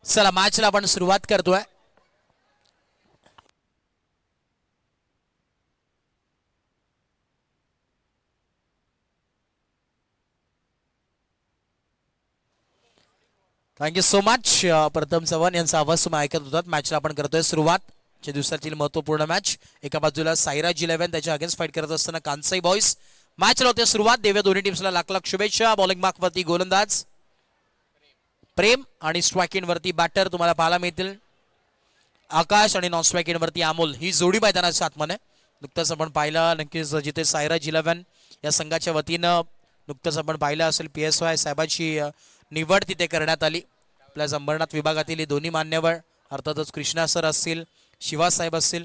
चला मॅचला आपण सुरुवात करतोय. Thank you so much. प्रथम चव्हाण यांचा आवाज तुम्ही ऐकत होतात. मॅचला आपण करतोय सुरुवात. दिवसातील महत्वपूर्ण मॅच. एका बाजूला सायराज 11 त्याच्या अगेन्स्ट फाईट करत असताना कांसाई बॉयज. मॅचला होते सुरुवात. देव्या दोन्ही टीम्सला लाख लाख शुभेच्छा. बॉलिंग मार्कवरती गोलंदाज प्रेम आणि स्ट्रायकिंग वरती बॅटर तुम्हाला पाहायला मिळतील आकाश आणि नॉन स्ट्रायकिंग वरती अमोल. ही जोडी मैदानाच्या आतमध्ये नुकतंच आपण पाहिलं. नक्कीच जिथे सायराज 11 या संघाच्या वतीनं नुकतंच आपण पाहिलं असेल PSY साहेबांची निवड तिथे करण्यात आली. आपल्या अंबरनाथ विभागातील दोन्ही मान्यवर अर्थातच कृष्णा सर असतील, शिवा साहेब असतील,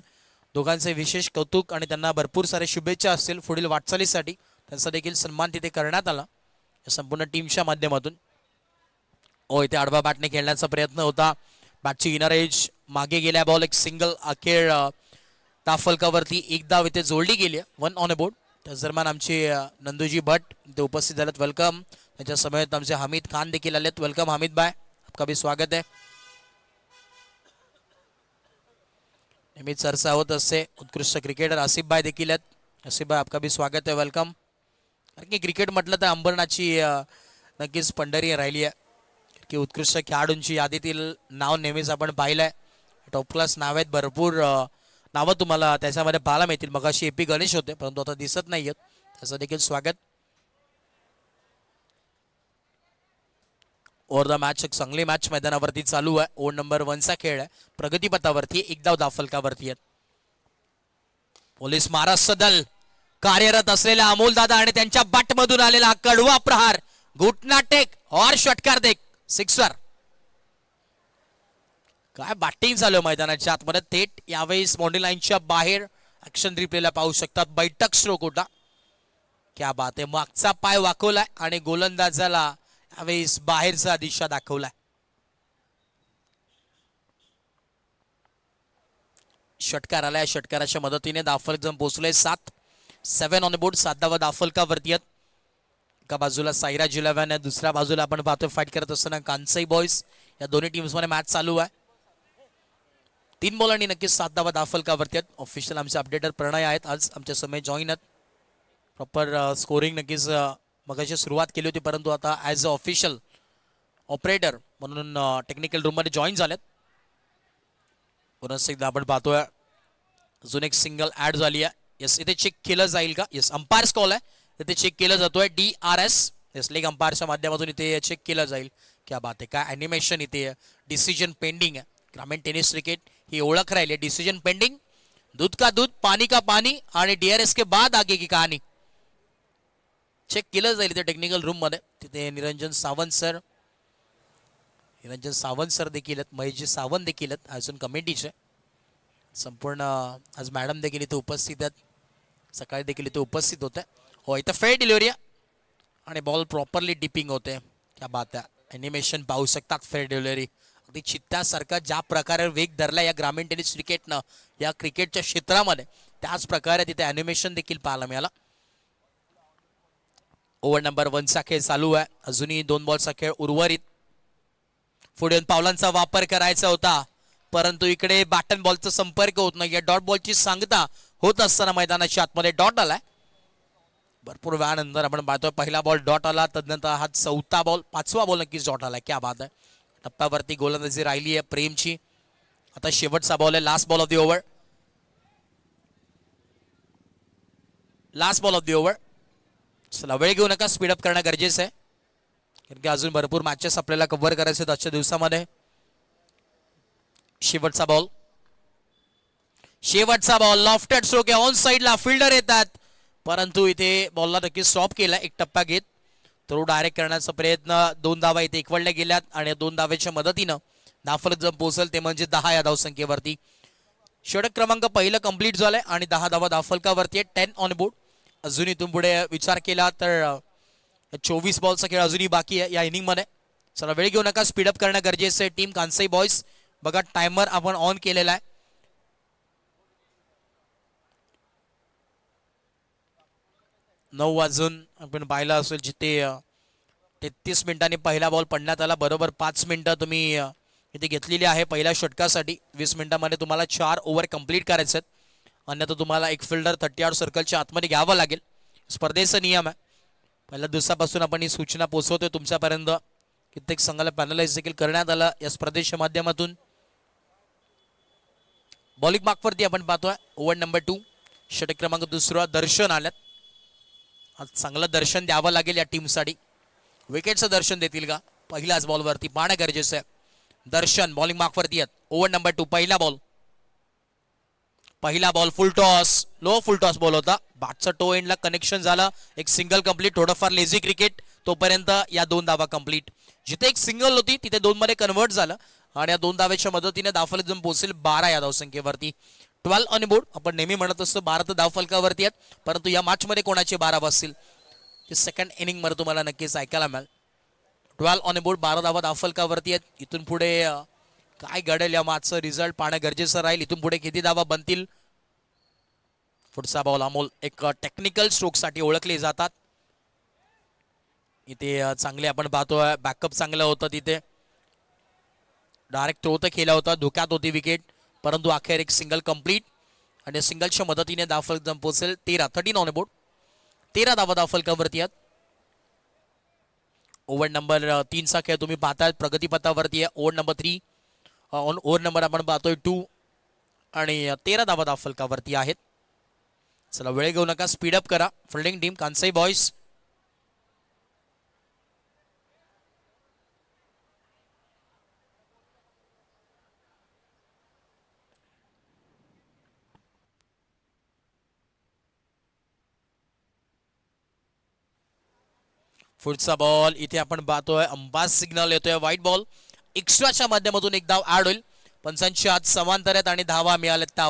दोघांचे विशेष कौतुक आणि त्यांना भरपूर सारे शुभेच्छा असतील पुढील वाटचालीसाठी. त्यांचा देखील सन्मान तिथे करण्यात आला या संपूर्ण टीमच्या माध्यमातून. इथे आडवा बॅटने खेळण्याचा प्रयत्न होता. बॅटची इनर एज मागे गेल्या. बॉल एक सिंगल अखेर ताफलकावरती एक धाव इथे जोडली गेली. 1 ऑन अ बोर्ड. त्याच दरम्यान आमचे नंदूजी भट इथे उपस्थित झालेत. वेलकम. त्यांच्या समेत आमचे हमीद खान देखील आलेत. वेलकम हमीद भाई, आपका भी स्वागत है. नेहमी चर्चा होत असते. उत्कृष्ट क्रिकेटर आसिफ भाई देखील आहेत. आसिफ भाई आपका भी स्वागत है. वेलकम. कारण की क्रिकेट म्हटलं तर अंबरनाथची नक्कीच पंढरी राहिली आहे की उत्कृष्ट खेळाडूंची यादीतील नाव नेहमीच आपण पाहिलंय. टॉप क्लास नाव आहेत. भरपूर नावं तुम्हाला त्याच्यामध्ये पाहायला मिळतील. मगाशी AP गणेश होते परंतु आता दिसत नाही आहेत. त्याचं देखील स्वागत. ओव्हर द मॅच एक चांगली मॅच मैदानावरती चालू आहे. ओव्हर नंबर 1 चा खेळ आहे. प्रगतीपथावरती एक धाव दाफलकावरती आहेत. पोलीस महाराष्ट्र दल कार्यरत असलेला अमोल दादा आणि त्यांच्या बॅटमधून आलेला कडवा प्रहार. घुटना टेक और षटकार देख सिक्सर. काय बॅटिंग चालू आहे मैदानाच्या आतमध्ये. थेट यावेळेस बाउंड्री लाईनच्या बाहेर ऍक्शन रिप्लेला पाहू शकतात. बैठक स्ट्रोक होता. क्या बात आहे. मागचा पाय वाकवलाय आणि गोलंदाजाला यावेळेस बाहेरचा दिशा दाखवलाय. षटकार आलाय. षटकाराच्या मदतीने दाफलक जण पोहोचले 7 ऑन बोर्ड. 7 धावा दाफलकावरती आहेत. एका बाजूला सायराज 11 आहे, दुसऱ्या बाजूला आपण पाहतोय फाईट करत असताना कांसाई बॉयज. या दोन्ही टीम्स मध्ये मॅच चालू आहे. 3 बॉलांनी नक्कीच 7 धावा दाफलकावरती आहेत. ऑफिशियल आमचे अपडेटर प्रणय आहेत आज आमच्या समय जॉईन आहेत. प्रॉपर स्कोरिंग नक्कीच मगाशी सुरुवात केली होती परंतु आता ॲज अ ऑफिशियल ऑपरेटर म्हणून टेक्निकल रूममध्ये जॉईन झालेत. पुन्हा एकदा आपण पाहतोय अजून एक सिंगल ऍड झाली आहे. येस, इथे चेक केलं जाईल का. येस, अंपायर्स कॉल आहे. इथे चेक केलं जातोय DRS. येस, लेग अंपायरच्या माध्यमातून इथे चेक केलं जाईल. क्या बात आहे. काय ॲनिमेशन इथे डिसिजन पेंडिंग आहे. ग्रामीण टेनिस क्रिकेट ही ओळख राहिली. डिसिजन पेंडिंग, दूध का दूध पानी का पानी आणि DRS के बाद आगे की कहानी. चेक केलं जाईल इथे टेक्निकल रूम मध्ये. तिथे निरंजन सावंत सर देखील आहेत. महेशजी सावंत देखील आहेत अजून कमिटीचे. संपूर्ण आज मॅडम देखील इथे उपस्थित आहेत. सकाळी देखील इथे उपस्थित होते. हो, इथं फेअर डिलिव्हरी आणि बॉल प्रॉपरली डिपिंग होते. क्या बात आहे. ॲनिमेशन पाहू शकतात. फेअर डिलिव्हरी अगदी चित्त्यासारखा ज्या प्रकारे वेग धरला या ग्रामीण टेनिस क्रिकेटनं या क्रिकेटच्या क्षेत्रामध्ये त्याच प्रकारे तिथे ॲनिमेशन देखील पाहायला मिळाला. ओव्हर नंबर 1 चा खेळ चालू आहे. अजूनही 2 बॉलचा खेळ उर्वरित. पुढे पावलांचा वापर करायचा होता परंतु इकडे बॅटन बॉलचा संपर्क होत नाही. डॉट बॉलची सांगता होत असताना मैदानाच्या आतमध्ये डॉट आलाय. भरपूर वेळानंतर आपण पाहतोय पहिला बॉल डॉट आला. तदनंतर हा 4था बॉल, 5वा बॉल नक्कीच डॉट आलाय. क्या बात आहे. टप्प्यावरती गोलंदाजी राहिली आहे प्रेमची. आता शेवटचा बॉल आहे. Last ball of the over. चला, वेळ घेऊ नका. स्पीडअप करणं गरजेचं आहे कारण की अजून भरपूर मॅचेस आपल्याला कव्हर करायचे आहेत आजच्या दिवसामध्ये. शेवटचा बॉल लॉफ्टेड स्ट्रोक आहे. ऑन साइडला फिल्डर येतात परंतु इथे बॉलला नक्की स्टॉप केला. एक टप्पा घेत तो डायरेक्ट करण्याचा प्रयत्न. 2 धावा इथे एकवडल्या गेल्यात आणि 2 धावेच्या मदतीनं दाफलक जर पोहोचल ते म्हणजे 10 या धावसंख्येवरती. षटक क्रमांक पहिलं कंप्लीट झालंय आणि 10 धावा दाफलकावरती आहे. 10 ऑन बोर्ड. अजून इथून पुढे विचार केला तर 24 बॉलचा खेळ अजूनही बाकी आहे या इनिंग मध्ये. चला, वेळ घेऊ नका. स्पीडअप करणं गरजेचं आहे. टीम कांसाई बॉयज बघा टायमर आपण ऑन केलेला आहे. 9 वाजून आपण पाहिलं असेल जिथे 33 मिनिटांनी पहिला बॉल पडण्यात आला. बरोबर 5 मिनिटं तुम्ही इथे घेतलेली आहे पहिल्या षटकासाठी. 20 मिनिटांमध्ये तुम्हाला 4 ओव्हर कंप्लीट करायचे आहेत, अन्यथा तुम्हाला एक फिल्डर 30 सर्कलच्या आतमध्ये घ्यावं लागेल. स्पर्धेचा नियम आहे. पहिल्या दिवसापासून आपण ही सूचना पोहोचवतोय तुमच्यापर्यंत. कित्येक संघाला पॅनलाइज देखील करण्यात आलं या स्पर्धेच्या माध्यमातून. बॉलिंग मार्कवरती आपण पाहतोय ओव्हर नंबर 2, षटक क्रमांक 2 दर्शन आल्यात. आज चांगलं दर्शन द्यावं लागेल या टीमसाठी. विकेटचं दर्शन देतील का पहिल्याच बॉलवरती पाहणं गरजेचं आहे. दर्शन बॉलिंग मार्कवरती आहेत. ओव्हर नंबर 2 पहिला बॉल फुल टॉस, लो फुल टॉस बॉल होता. बॅटचं टो एंडला कनेक्शन झालं. एक सिंगल कंप्लीट, थोडंफार लेझी क्रिकेट तोपर्यंत. या 2 धावा कंप्लीट. जिथे एक सिंगल होती तिथे 2 मध्ये कन्वर्ट झालं आणि या 2 धावेच्या मदतीने धावफलक पोहोचेल 12 या धावसंख्येवरती. 12 ऑन बोर्ड. आपण नेहमी म्हणत असतो 12 तर धावफलकावरती आहेत, परंतु या मॅच मध्ये कोणाचे 12 बसतील ते सेकंड इनिंग मध्ये तुम्हाला नक्कीच ऐकायला मिळेल. 12 ऑन बोर्ड, 12 धावा धावफलकावरती आहेत. इथून पुढे काय घडेल या मॅचचं रिझल्ट पाहणं गरजेचं राहील. इथून पुढे किती धावा बनतील. पुढचा बॉल अमोल एक टेक्निकल स्ट्रोक साठी ओळखले जातात. इथे चांगले आपण पाहतोय बॅकअप चांगलं होतं. तिथे डायरेक्ट थ्रो तर केला होता, धोक्यात होती विकेट, परंतु अखेर एक सिंगल कंप्लीट आणि सिंगलच्या मदतीने धावफलक पोहोचेल 13 ऑन बोर्ड. 13 धावा धावफलकावरती आहेत. ओव्हर नंबर 3 खेळ तुम्ही पाहताय प्रगतीपथावरती आहे. ओव्हर नंबर 3 ओव्हर नंबर आपण पाहतोय 2 आणि 13 धावा धावफलकावरती आहेत. चला वेळ घेऊ नका, स्पीडअप करा. Fielding team Kansai boys. पुढचा बॉल इथे आपण पाहतोय अंपायर सिग्नल येतोय व्हाईट बॉल. एक्स्ट्राच्या माध्यमातून एक धाव ऍड होईल. पंचांच्या आत समांतर आहेत आणि धावा मिळाल्यात त्या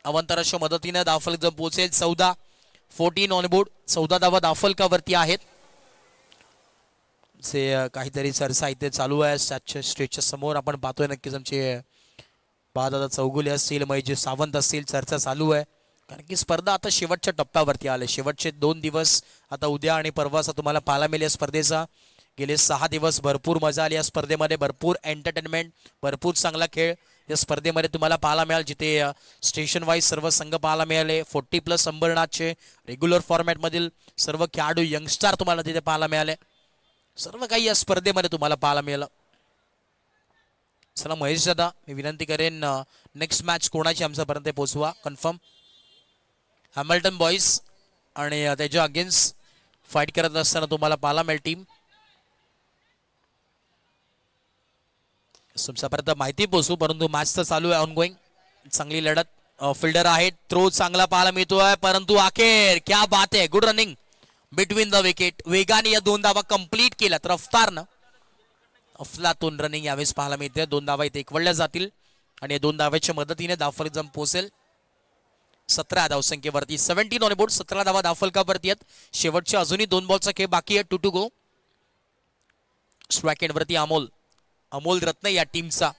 अवंतराच्या मदतीने धावफलक पोहोचेल 14 ऑन बोर्ड. 14 धावा धावफलकावरती आहेत. काहीतरी चर्चा इथे चालू आहे स्टेजच्या समोर. आपण पाहतोय नक्कीच आमचे दादा चौगुले असतील, महेश सावंत असतील, चर्चा चालू आहे. कारण की स्पर्धा आता शेवटच्या टप्प्यावरती आले. शेवटचे 2 दिवस आता उद्या आणि परवाचा तुम्हाला पाहायला मिळेल. स्पर्धेचा गेले 6 दिवस भरपूर मजा आली या स्पर्धेमध्ये. भरपूर एंटरटेनमेंट, भरपूर चांगला खेळ या स्पर्धेमध्ये तुम्हाला पाहायला मिळाल. जिथे स्टेशन वाईज सर्व संघ पाहायला मिळाले. 40+ अंबरनाथचे रेग्युलर फॉर्मॅटमधील सर्व खेळाडू यंगस्टार तुम्हाला तिथे पाहायला मिळाले. सर्व काही या स्पर्धेमध्ये तुम्हाला पाहायला मिळालं. चला महेश दादा, मी विनंती करेन नेक्स्ट मॅच कोणाची आमच्यापर्यंत पोहोचवा कन्फर्म. हॅमिल्टन बॉईज आणि त्याच्या अगेन्स्ट फाईट करत असताना तुम्हाला पाहायला मिळेल टीम. तुमच्यापर्यंत माहिती पोहोचू, परंतु मॅच तर चालू आहे ऑनगोईंग. चांगली लढत. फिल्डर आहे, थ्रो चांगला पाहायला मिळतोय, परंतु अखेर क्या बात आहे, good running between the wicket. वेगाने या 2 धावा कंप्लीट केल्यात रफ्तारनं. अफलातून रनिंग यावेळेस पाहायला मिळते. 2 धावा इथे एकवडल्या जातील आणि 2 धाव्याच्या मदतीने धावफलक पोहोचेल 17 धावसंख्येवरती. 17 ऑन बोर्ड. 17 धावा धावफलकावरती आहेत. शेवटच्या अजूनही 2 बॉलचा खेळ बाकी आहे. 2 टू गो. स्ट्राईक एंडवरती अमोल रत्न या टीमचा.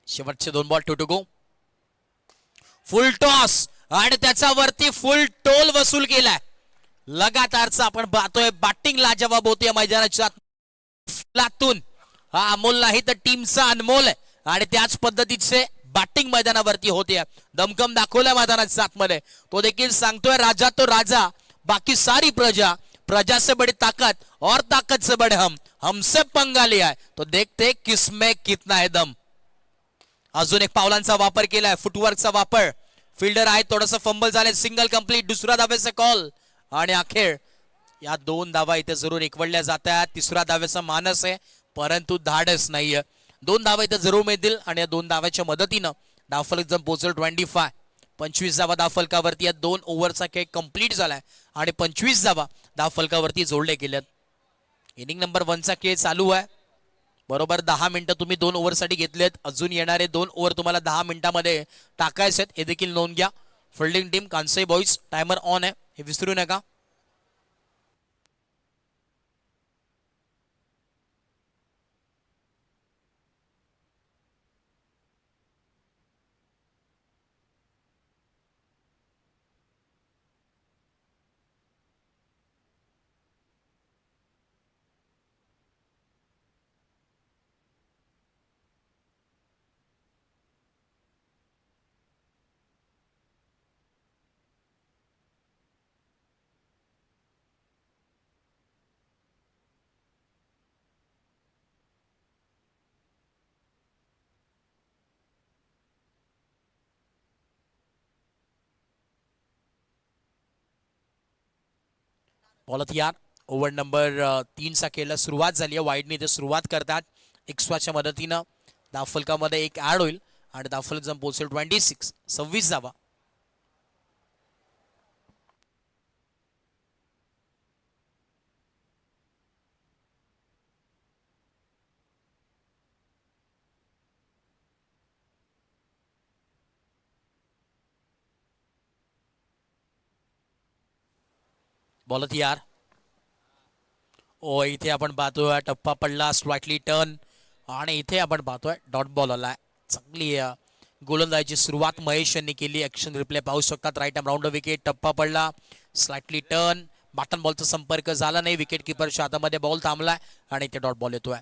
शेवटचे 2 ball. 2 to go. Full toss आणि त्याच्यावरती फुल टोल वसूल केलाय. लगातारचा आपण पाहतोय बॅटिंग लाजवाब होते मैदानाच्या लातून. हा अमोल नाही तर टीमचा अनमोल आहे आणि त्याच पद्धतीचे बॅटिंग मैदानावरती होते. दमकम दाखवल्या मैदानाच्या आतमध्ये. तो देखील सांगतोय राजा तो राजा, बाकी सारी प्रजा, प्रजा से बड़ी ताकत और ताकत से बड़े हमसे पंगा लिया है तो देखते किसमें कितना है दम. अजून एक पावलांचा वापर केलाय, फुटवर्कचा वापर. फिल्डर आहे, थोडस फंबल झाले. Single complete. दुसरा धावेचा कॉल आणि अखेर या 2 धावा इथे जरूर एकवडल्या जातात. तिसऱ्या धावेचा मानस आहे, परंतु धाडस नाहीये. 2 धावा इथे जरूर मिळतील आणि या 2 धाव्याच्या मदतीनं धावफलक पोहोचेल 25. 25 धावा धावफलकावरती या 2 ओव्हरचा खेळ कंप्लीट झालाय आणि 25 धावा धावफलकावरती जोडले गेल्यात. इनिंग नंबर 1चा खेळ चालू आहे. बरोबर 10 मिनिटं तुम्ही 2 ओव्हरसाठी घेतलेत. अजून येणारे 2 ओव्हर तुम्हाला 10 मिनिटांमध्ये टाकायचे आहेत, हे देखील नोंद घ्या. Fielding team Kansai boys. Timer on आहे, हे विसरू नका. बॉलत यार ओव्हर नंबर 3चा खेळला सुरुवात झाली आहे. वाईडने ते सुरुवात करतात एक्स्ट्राच्या मदतीनं. धावफलकामध्ये एक ऍड होईल आणि धावफलक जम पोहोचेल 26 धावा. बॉलत यार इथे आपण पाहतोय टप्पा पडला, स्लाइटली टर्न आणि इथे आपण पाहतोय डॉट बॉल आलाय. चांगली गोलंदाजीची सुरुवात महेश यांनी केली. ऍक्शन रिप्ले पाहू शकतात. राईट आर्म राऊंड विकेट, टप्पा पडला, स्लाइटली टर्न, बॅटन बॉलचा संपर्क झाला नाही. विकेट किपरच्या हातामध्ये बॉल थांबलाय आणि इथे डॉट बॉल येतोय.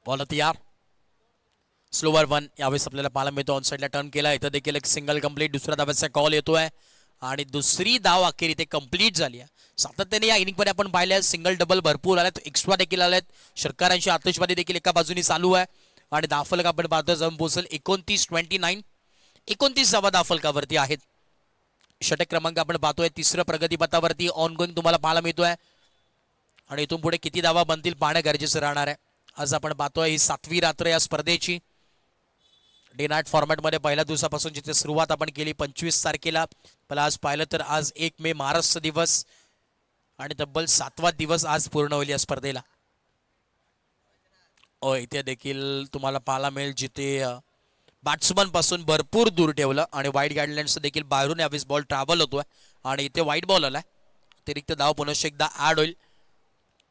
बॉलत यार स्लोवर 1 यावेळेस आपल्याला पाहायला मिळतो. ऑन साईडला टर्न केला. इथं देखील एक सिंगल कंप्लीट. दुसऱ्या धावाचा कॉल येतोय आणि दुसरी धाव अखेर इथे कंप्लीट झाली आहे. सातत्याने या इनिंगमध्ये आपण पाहिलं सिंगल डबल भरपूर आलेत, एक्स्ट्रा देखील आलेत. षटकारांची आतषबाजी देखील एका बाजूने चालू आहे आणि धावफलक आपण पाहतो जाऊन पोहोचेल 29 धावा धावफलकावरती आहेत. षटक क्रमांक आपण पाहतोय तिसरं प्रगतीपथावरती ऑन गोईंग तुम्हाला पाहायला मिळतोय आणि इथून पुढे किती धावा बनतील पाहणं गरजेचं राहणार आहे. आज आपण पाहतोय ही 7वी रात्र या स्पर्धेची. डे नाईट फॉर्मॅटमध्ये पहिल्या दिवसापासून जिथे सुरुवात आपण केली 25 तारखेला, पण आज पाहिलं तर आज 1 मे महाराष्ट्र दिवस आणि तब्बल 7वा दिवस आज पूर्ण होईल या स्पर्धेला. इथे देखील तुम्हाला पाहायला मिळेल जिथे बॅट्समन पासून भरपूर दूर ठेवलं आणि वाईड गाईडलाईन्स देखील बाहेरून यावेळेस बॉल ट्रॅव्हल होतोय आणि इथे वाईड बॉल आलाय. अतिरिक्त धाव पुनश्च एकदा ऍड होईल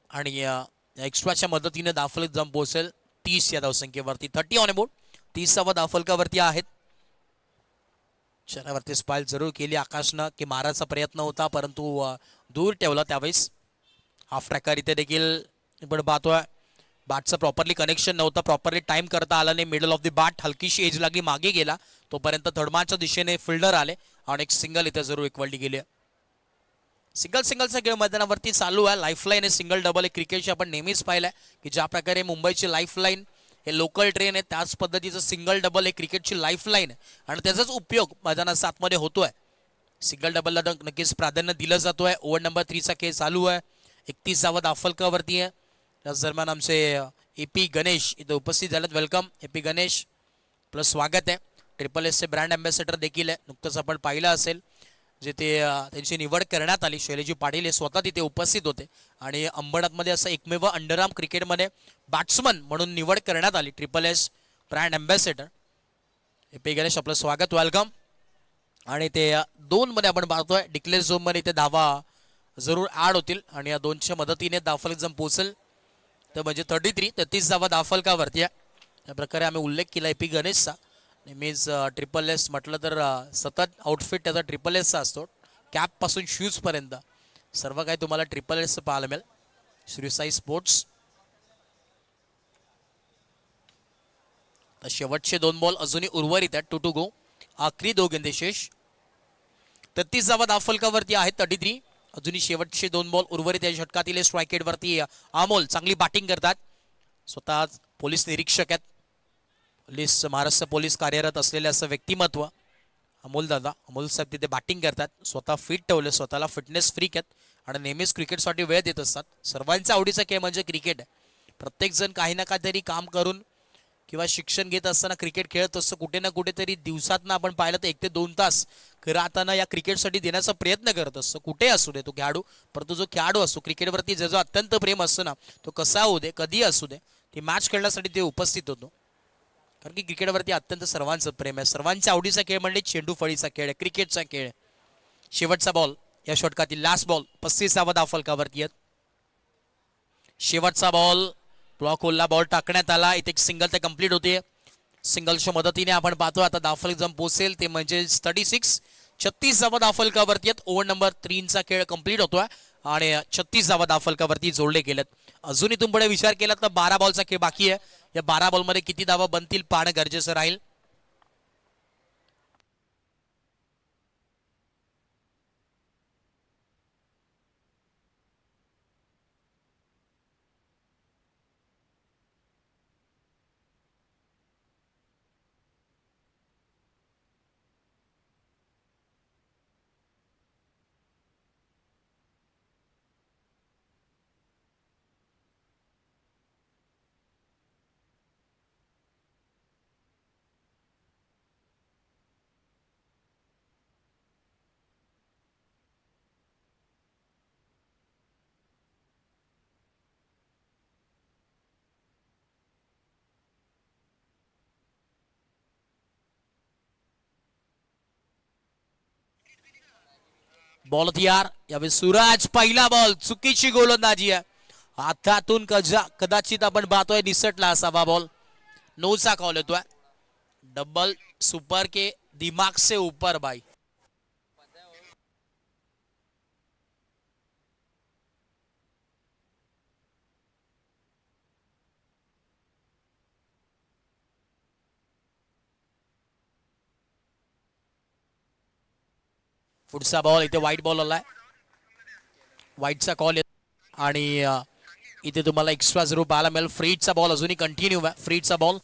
आणि एक्स्ट्राच्या मदतीने धावफलक जम पोहोचेल 30 या धावसंख्येवरती. 30 ऑन बोर्ड, 30वा धावफलकावरती आहेत. शहरावरती स्पाईल जरूर केली आकाशनं की मारायचा प्रयत्न होता परंतु दूर ठेवला. त्यावेळेस हाफ ट्रॅकर इथे देखील आपण पाहतोय बॅटचं प्रॉपरली कनेक्शन नव्हतं, प्रॉपरली टाइम करता आला नाही. मिडल ऑफ द बॅट हलकीशी एज लागली, मागे गेला तोपर्यंत थर्डमॅनच्या दिशेने फिल्डर आले आणि एक सिंगल इथे जरूर एकवडली गेली. सिंगलचा खेळ मैदानावरती चालू आहे. लाईफलाईन आहे सिंगल डबल. एक क्रिकेटची आपण नेहमीच पाहिलंय की ज्या प्रकारे मुंबईची लाईफलाईन हे लोकल ट्रेन आहे त्याच पद्धतीचं सिंगल डबल हे क्रिकेटची लाईफलाईन आहे आणि त्याचाच उपयोग मैदानात 7 मध्ये होतोय. सिंगल डबलला नक्कीच प्राधान्य दिलं जातोय. ओव्हर नंबर 3चा खेळ चालू आहे. 31 धावा धावफलकावरती आहे. त्याच दरम्यान आमचे AP गणेश इथे उपस्थित झालेत. वेलकम AP गणेश, प्लस स्वागत आहे. ट्रिपल एसचे ब्रँड अँबॅसेडर देखील आहे. नुकतंच आपण पाहिलं असेल जिथे त्यांची निवड करण्यात आली. शैलेजी पाटील हे स्वतः तिथे उपस्थित होते आणि अंबरनाथमध्ये असं एकमेव अंडरआर्म क्रिकेटमध्ये बॅट्समन म्हणून निवड करण्यात आली. Triple S brand ambassador AP Ganesh, आपलं स्वागत, वेलकम. आणि ते 2 मध्ये आपण पाहतोय डिक्लेअर झोनमध्ये इथे धावा जरूर ऍड होतील आणि या 2च्या मदतीने धावफलक जम पोहोचेल तर म्हणजे 33 धावा धावफलकावरती आहे. त्या प्रकारे आम्ही उल्लेख केला AP गणेशचा. नेहमीच ट्रिपल एस म्हटलं तर सतत आउटफिट त्याचा ट्रिपल एसचा असतो. कॅपपासून शूजपर्यंत सर्व काही तुम्हाला ट्रिपल एसचं पाहायला मिळेल. श्री साई स्पोर्ट्स. शेवटचे 2 बॉल अजूनही उर्वरित आहेत. 2 to go. आखरी 2 गेंदे शेष. 33 धावा धावफलकावरती आहेत. 33. अजूनही शेवटचे 2 बॉल उर्वरित या षटकातील. स्ट्राईक वरती अमोल चांगली बॅटिंग करतात. स्वतः पोलीस निरीक्षक आहेत. महाराष्ट्र पोलीस कार्यरत असलेले असं व्यक्तिमत्व अमोल साहेब तिथे बॅटिंग करतात. स्वतः फिट ठेवले, स्वतःला फिटनेस फ्रीक आहेत आणि नेहमीच क्रिकेटसाठी वेळ देत असतात. सर्वांचा आवडीचा खेळ म्हणजे क्रिकेट आहे. प्रत्येक जण काही ना काहीतरी काम करून किंवा शिक्षण घेत असताना क्रिकेट खेळत असतं. कुठे ना कुठेतरी दिवसातनं आपण पाहिलं तर 1 ते 2 तास राहताना या क्रिकेटसाठी देण्याचा प्रयत्न करत असतो. कुठे असू दे तो खेळाडू, परंतु जो खेळाडू असतो क्रिकेटवरती ज्याचं अत्यंत प्रेम असतं ना, तो कसा होऊ दे कधी असू दे ती मॅच खेळण्यासाठी ते उपस्थित होतो. कारण की क्रिकेटवरती अत्यंत सर्वांचं प्रेम आहे. सर्वांच्या आवडीचा खेळ म्हणजे चेंडू फळीचा खेळ आहे, क्रिकेटचा खेळ. शेवटचा बॉल या षटकातील लास्ट बॉल 35 धावा धावफलकावरती आहेत. शेवटचा बॉल ब्लॉक होलला बॉल टाकण्यात आला. इथे एक सिंगल ते कंप्लीट होते. सिंगलच्या मदतीने आपण पाहतो आता दाफल जम पोहोचेल ते म्हणजे 36 धावा दाफलकावरती आहेत. ओव्हर नंबर 3चा खेळ कंप्लीट होतोय आणि 36 धावा दाफलकावरती जोडले गेलेत. अजूनही तुम्ही पुढे विचार केला तर 12 बॉलचा खेळ बाकी आहे. या 12 बॉलमध्ये किती धावा बनतील पाहणं गरजेचं राहील. बॉल तयार. यावेळी सूरज पहिला बॉल चुकीची गोलंदाजी आहे. हातातून कदाचित आपण पाहतोय निसटला असावा बॉल. नोचा कॉल येतोय. डबल सुपर के दिमाग से ऊपर बाई. पुढचा बॉल इथे व्हाईट बॉल आलाय. व्हाईटचा कॉल येतो आणि इथे तुम्हाला एक्स्ट्रा 0 पाहायला मिळेल. फ्रीडचा बॉल अजूनही कंटिन्यू आहे. फ्रीडचा बॉल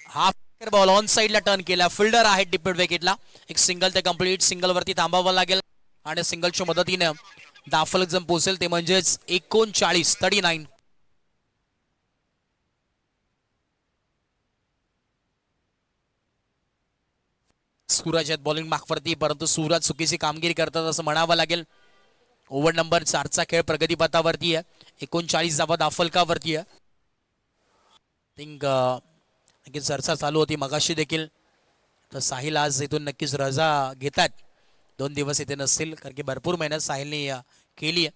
हा बॉल ऑन साइडला टर्न केला. फिल्डर आहे डिपेड विकेटला. एक सिंगल ते कंप्लीट. सिंगल वरती थांबावं लागेल आणि सिंगलच्या मदतीने दाफल जम पोहोचेल ते म्हणजेच 39. सूरज आहेत बॉलिंग मार्कवरती परंतु सूरज चुकीची कामगिरी करतात असं म्हणावं लागेल. ओव्हर नंबर 4चा खेळ प्रगतीपथावरती आहे. 39 धावा दाफलकावरती आहे. थिंक नक्कीच चर्चा चालू होती मगाशी देखील. तर साहिल आज इथून नक्कीच रजा घेतात. 2 दिवस इथे नसतील कारण की भरपूर मेहनत साहिलने केली आहे.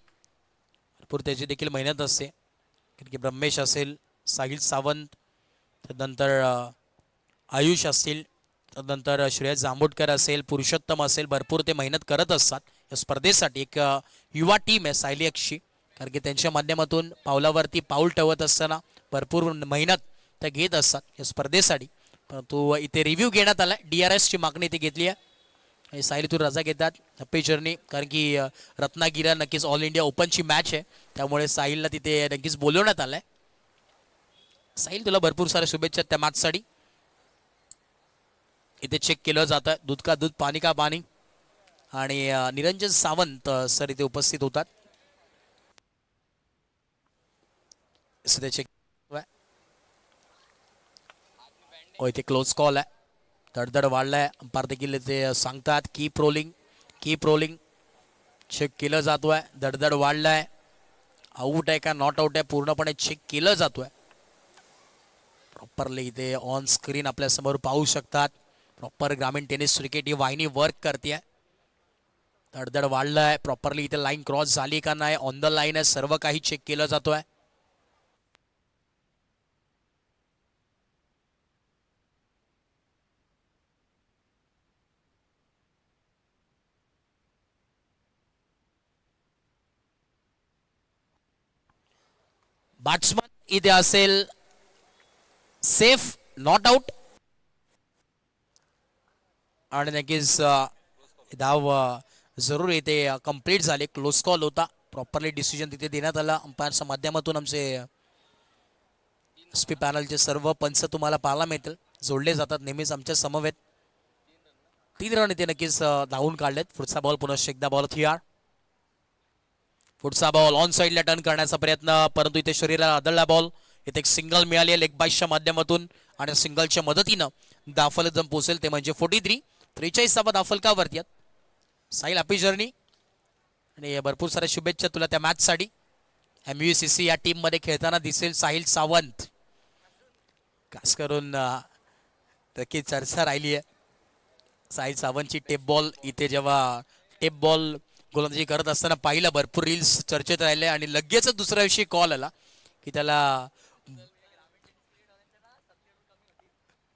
भरपूर त्याची देखील मेहनत असते कारण की ब्रह्मेश असेल, साहिल सावंत, त्यानंतर आयुष असतील, त्यानंतर श्रेयस जांभोटकर असेल, पुरुषोत्तम असेल, भरपूर ते मेहनत करत असतात या स्पर्धेसाठी. एक युवा टीम आहे सायली एक्सची कारण की त्यांच्या माध्यमातून पावलावरती पाऊल ठेवत असताना भरपूर मेहनत त्या घेत असतात या स्पर्धेसाठी. परंतु इथे रिव्ह्यू घेण्यात आला. DRSची मागणी इथे घेतली आहे. साहिल इथून रजा घेतात हप्पी जर्नी कारण की रत्नागिरी नक्कीच ऑल इंडिया ओपनची मॅच आहे त्यामुळे साहिलला तिथे नक्कीच बोलवण्यात आलंय. साहिल तुला भरपूर साऱ्या शुभेच्छा त्या मॅचसाठी. इथे चेक केलं जातं दूध का दूध पाणी का पाणी आणि निरंजन सावंत सर इथे उपस्थित होतात. चेक इथे क्लोज कॉल आहे. धडधड वाढलाय. अंपायर देखील इथे सांगतात कीप रोलिंग. चेक केलं जातोय. धडधड वाढलाय. आऊट आहे का नॉट आऊट आहे पूर्णपणे चेक केलं जातोय. प्रॉपरली इथे ऑन स्क्रीन आपल्या समोर पाहू शकतात. प्रॉपर ग्रामीण टेनिस क्रिकेट ही वाहिनी वर्क करते. धडधड वाढलाय. प्रॉपरली इथे लाईन क्रॉस झाली का नाही, ऑन द लाईन आहे, सर्व काही चेक केलं जातोय. बॅट्समन इथे असेल सेफ, नॉट आउट आणि नक्कीच धाव जरूर इथे कंप्लीट झाले. क्लोज कॉल होता. प्रॉपरली डिसिजन तिथे देण्यात आला अंपायरच्या माध्यमातून. आमचे SP पॅनलचे सर्व पंच तुम्हाला पाहायला मिळतील, जोडले जातात नेहमीच आमच्या समवेत. 3 रन इथे नक्कीच धावून काढलेत. पुढचा बॉल पुन्हा एकदा बॉल थियार. पुढचा बॉल ऑन साइडला टर्न करण्याचा प्रयत्न परंतु इथे शरीराला आदळला बॉल. इथे एक सिंगल मिळाली लेग बाईसच्या माध्यमातून आणि सिंगलच्या मदतीनं दाफल जम पोहोचेल ते म्हणजे 43 धावा दाफलकावरती आहेत. साहिल हॅपी जर्नी आणि भरपूर साऱ्या शुभेच्छा तुला त्या मॅचसाठी. MUCC या टीम मध्ये खेळताना दिसेल साहिल सावंत. खास करून नक्की चर्चा राहिली आहे साहिल सावंतची टेप बॉल इथे जेव्हा टेप बॉल गोलंदाजी करत असताना पाहिलं भरपूर रील्स चर्चेत राहिले आणि लगेचच दुसऱ्या दिवशी कॉल आला की त्याला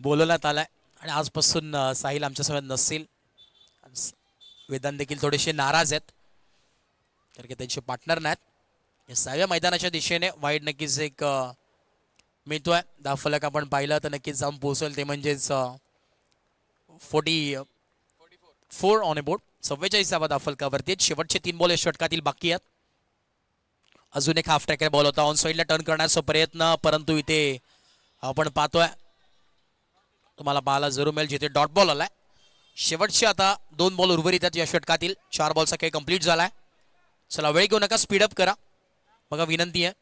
बोलवण्यात आलाय आणि आजपासून साहिल आमच्यासमोर नसतील. वेदांत देखील थोडेसे नाराज आहेत कारण की त्यांचे पार्टनर नाहीत. 6व्या मैदानाच्या दिशेने वाईट नक्कीच एक मिळतोय. दाफलक आपण पाहिलं तर नक्कीच जाऊन पोहोचेल ते म्हणजेच 44 ऑन अ बोर्ड. 44 दाफलकावरती शेवटचे 3 बॉल या षटकातील बाकी आहेत. अजून एक हाफ ट्रॅकर बॉल होता ऑन साईडला टर्न करण्याचा प्रयत्न परंतु इथे आपण पाहतोय तुम्हाला पाहायला जरूर मिळेल जिथे डॉट बॉल आलाय. शेवटचे आता 2 बॉल उर्वरित आहेत या षटकातील. 4 बॉलचा खेळ कंप्लीट झालाय. चला वेळ घेऊ नका स्पीडअप करा बघा विनंती आहे.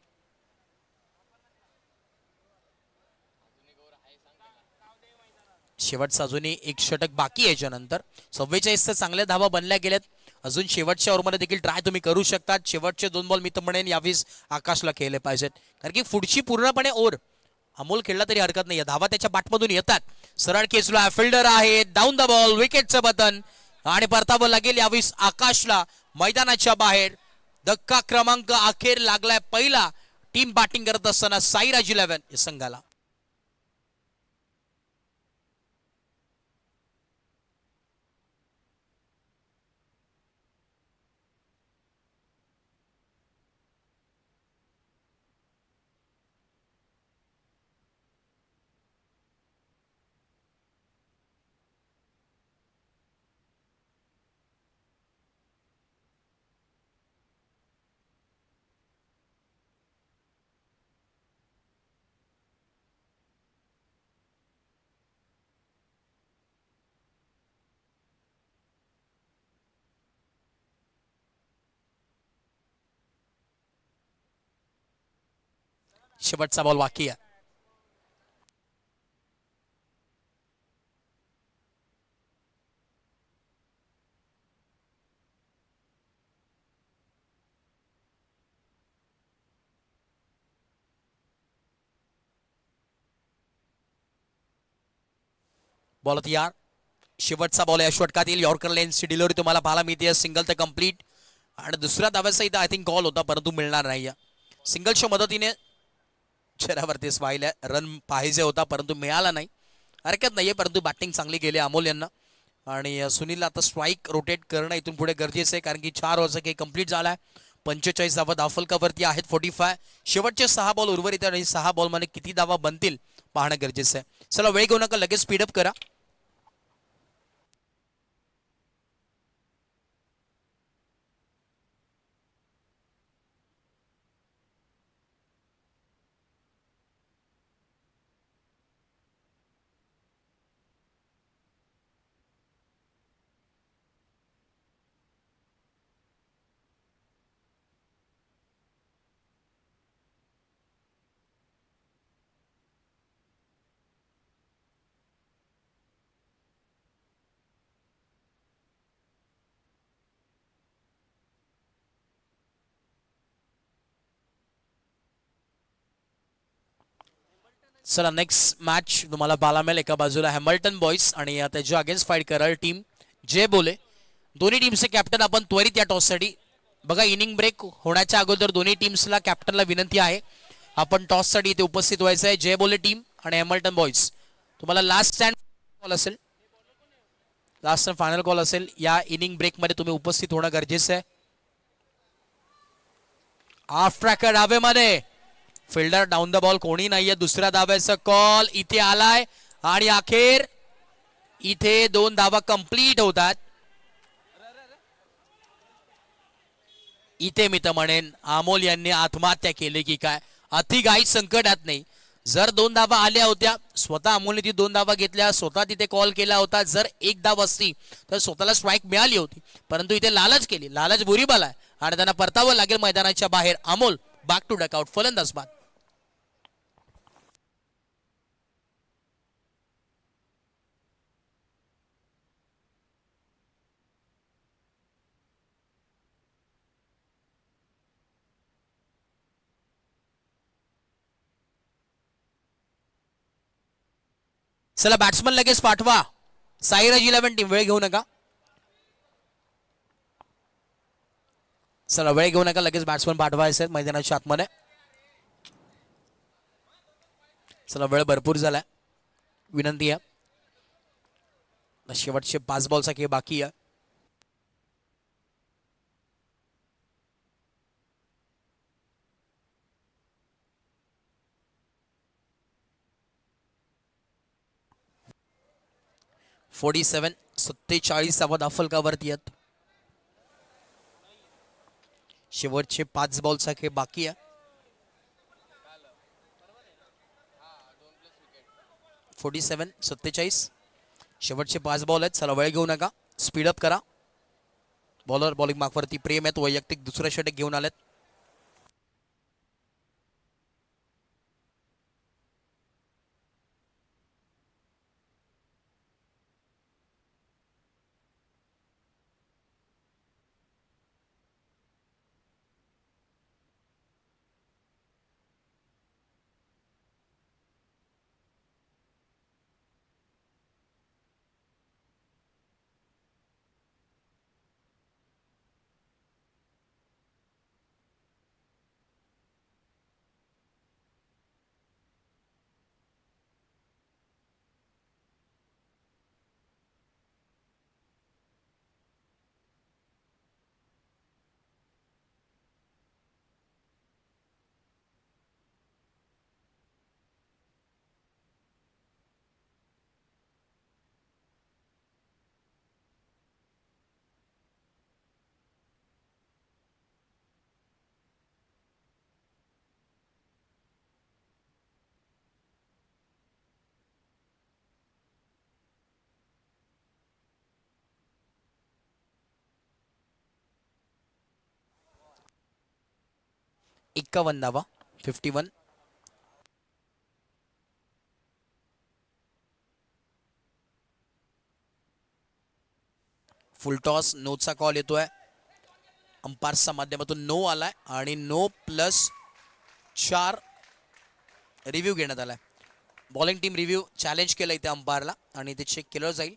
शेवटचा अजूनही एक षटक बाकी आहे. याच्यानंतर 44 चांगल्या धावा बनल्या गेल्यात. अजून शेवटच्या ओव्हरमध्ये देखील ट्राय तुम्ही करू शकता. शेवटचे 2 बॉल मी तर म्हणेन यावेळेस आकाशला खेळले पाहिजेत कारण की पुढची पूर्णपणे ओव्हर अमोल खेळला तरी हरकत नाही. धावा त्याच्या बाटमधून येतात. सरळ केसला फिल्डर आहे. डाऊन द बॉल विकेटचं बटन आणि परतावं लागेल यावेळेस आकाशला मैदानाच्या बाहेर. धक्का क्रमांक अखेर लागलाय पहिला टीम बॅटिंग करत असताना साईराज 11 या संघाला. शेवटचा बॉल बाकी आहे. बॉल तयार. शेवटचा बॉल या षटकातील यॉर्कर लेन्सची डिलिव्हरी तुम्हाला पाहायला मिळते. सिंगल तर कंप्लीट आणि दुसऱ्या धाव्याचा इथं आय थिंक कॉल होता परंतु मिळणार नाही. सिंगलच्या मदतीने चेहऱ्यावरती स्माईल आहे. रन पाहिजे होता परंतु मिळाला नाही. हरकत नाहीये परंतु बॅटिंग चांगली गेली अमोल यांना आणि सुनीलला आता स्ट्राईक रोटेट करणं इथून पुढे गरजेचं आहे कारण की 4 ओव्हरचा खेळ कंप्लीट झालाय. 45 धावा दाफलकावरती आहेत. 45 शेवटचे 6 बॉल उर्वरित आणि 6 बॉलमध्ये किती धावा बनतील पाहणं गरजेचं आहे. चला वेळ घेऊ नका लगेच स्पीडअप करा. चला नेक्स्ट मॅच तुम्हाला पाहायला मिळेल. एका बाजूला हॅम्ल्टन बॉयज आणि त्याच्या अगेन्स्ट फाईट करल टीम जे बोले. दोन्ही टीमचे कॅप्टन आपण त्वरित या टॉससाठी बघा. इनिंग ब्रेक होण्याच्या अगोदर दोन्ही टीम्सला कॅप्टनला विनंती आहे आपण टॉससाठी इथे उपस्थित व्हायचं आहे. जे बोले टीम आणि हॅम्ल्टन बॉयज तुम्हाला लास्ट स्टँड कॉल असेल. लास्ट अँड फायनल कॉल असेल. या इनिंग ब्रेकमध्ये तुम्ही उपस्थित होणं गरजेचं आहे. हाफ ट्रॅकर डावेमध्ये फिल्डर डाऊन द बॉल कोणी नाहीये. दुसऱ्या धाव्याचा कॉल इथे आलाय आणि अखेर इथे 2 धावा कंप्लीट होतात. इथे मी तर म्हणेन अमोल यांनी आत्महत्या केली की काय. अतिघाई संकटात नाही. जर 2 धावा आल्या होत्या स्वतः अमोलने ती 2 धावा घेतल्या. स्वतः तिथे कॉल केला होता. जर 1 धाव असती तर स्वतःला स्ट्राईक मिळाली होती परंतु इथे लालच केली. लालच बुरी बाला आहे आणि त्यांना परतावं लागेल मैदानाच्या बाहेर. अमोल बॅक टू डकआउट फलंदाज बाद. चला बॅट्समन लगेच पाठवा. साईराज 11 टीम, वेळ घेऊ नका. चला वेळ घेऊ नका, लगेच बॅट्समन पाठवायचे मैदानाच्या आतमध्ये. चला वेळ भरपूर झालाय. विनंती आहे, शेवटचे 5 बॉलचा खेळ बाकी आहे. .47 47 धाफलकावरती आहेत. शेवटचे 5 बॉलचा खेळ बाकी आहे. 47 47 शेवटचे 5 बॉल आहेत. चला वेळ घेऊ नका, स्पीडअप करा. बॉलर बॉलिंग मार्कवरती प्रेम आहेत, वैयक्तिक दुसऱ्या षटक घेऊन आलेत. एक्कावन्न धावा, 51. फुल टॉस, नोचा कॉल येतोय. अंपायर्सच्या माध्यमातून नो आलाय आणि नो +4 रिव्ह्यू घेण्यात आलाय. बॉलिंग टीम रिव्ह्यू चॅलेंज केलं इथे अंपायरला आणि ते चेक केलं जाईल.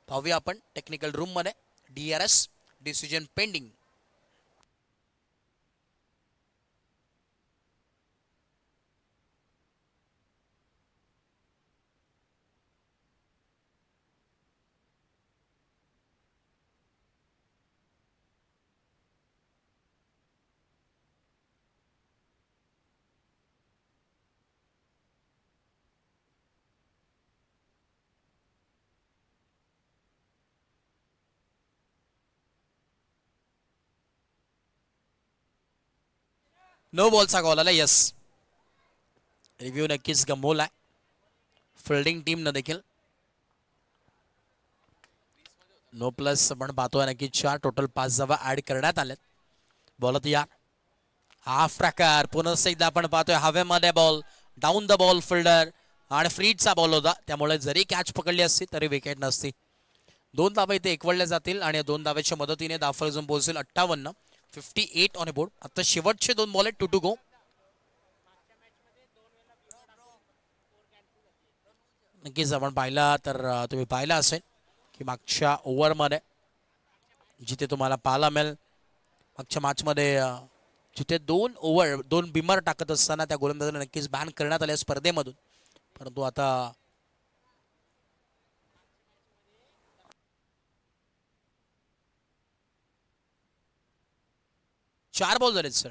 पाहूया आपण टेक्निकल रूम मध्ये. DRS decision pending. नो बॉलचा कॉल आला. यस, रिव्ह्यू नक्कीच गमवलाय फिल्डिंग टीम न देखील. नो प्लस आपण पाहतोय नक्की 4 टोटल 5 धावा ऍड करण्यात आल्यात. बॉलत या हाफ ट्रॅकर, पुन्हा एकदा आपण पाहतोय हवेमध्ये ball, down the ball fielder आणि फ्रीडचा बॉल होता, त्यामुळे जरी कॅच पकडली असती तरी विकेट नसती. 2 धावा इथे एकवडल्या जातील आणि 2 धाव्याच्या मदतीने धाव जाऊन पोहोचेल 58. 58 ऑन बोर्ड. आता शेवटचे 2 बॉल आहेत, 2 टू गो. नक्कीच आपण पाहिला तर तुम्ही पाहिला असेल की मागच्या ओव्हरमध्ये जिथे तुम्हाला पाहायला मिळेल, मागच्या मॅचमध्ये जिथे 2 ओव्हर 2 बिमर टाकत असताना त्या गोलंदाजाला नक्कीच बॅन करण्यात आले स्पर्धेमधून. परंतु आता 4 बॉल झालेत सर.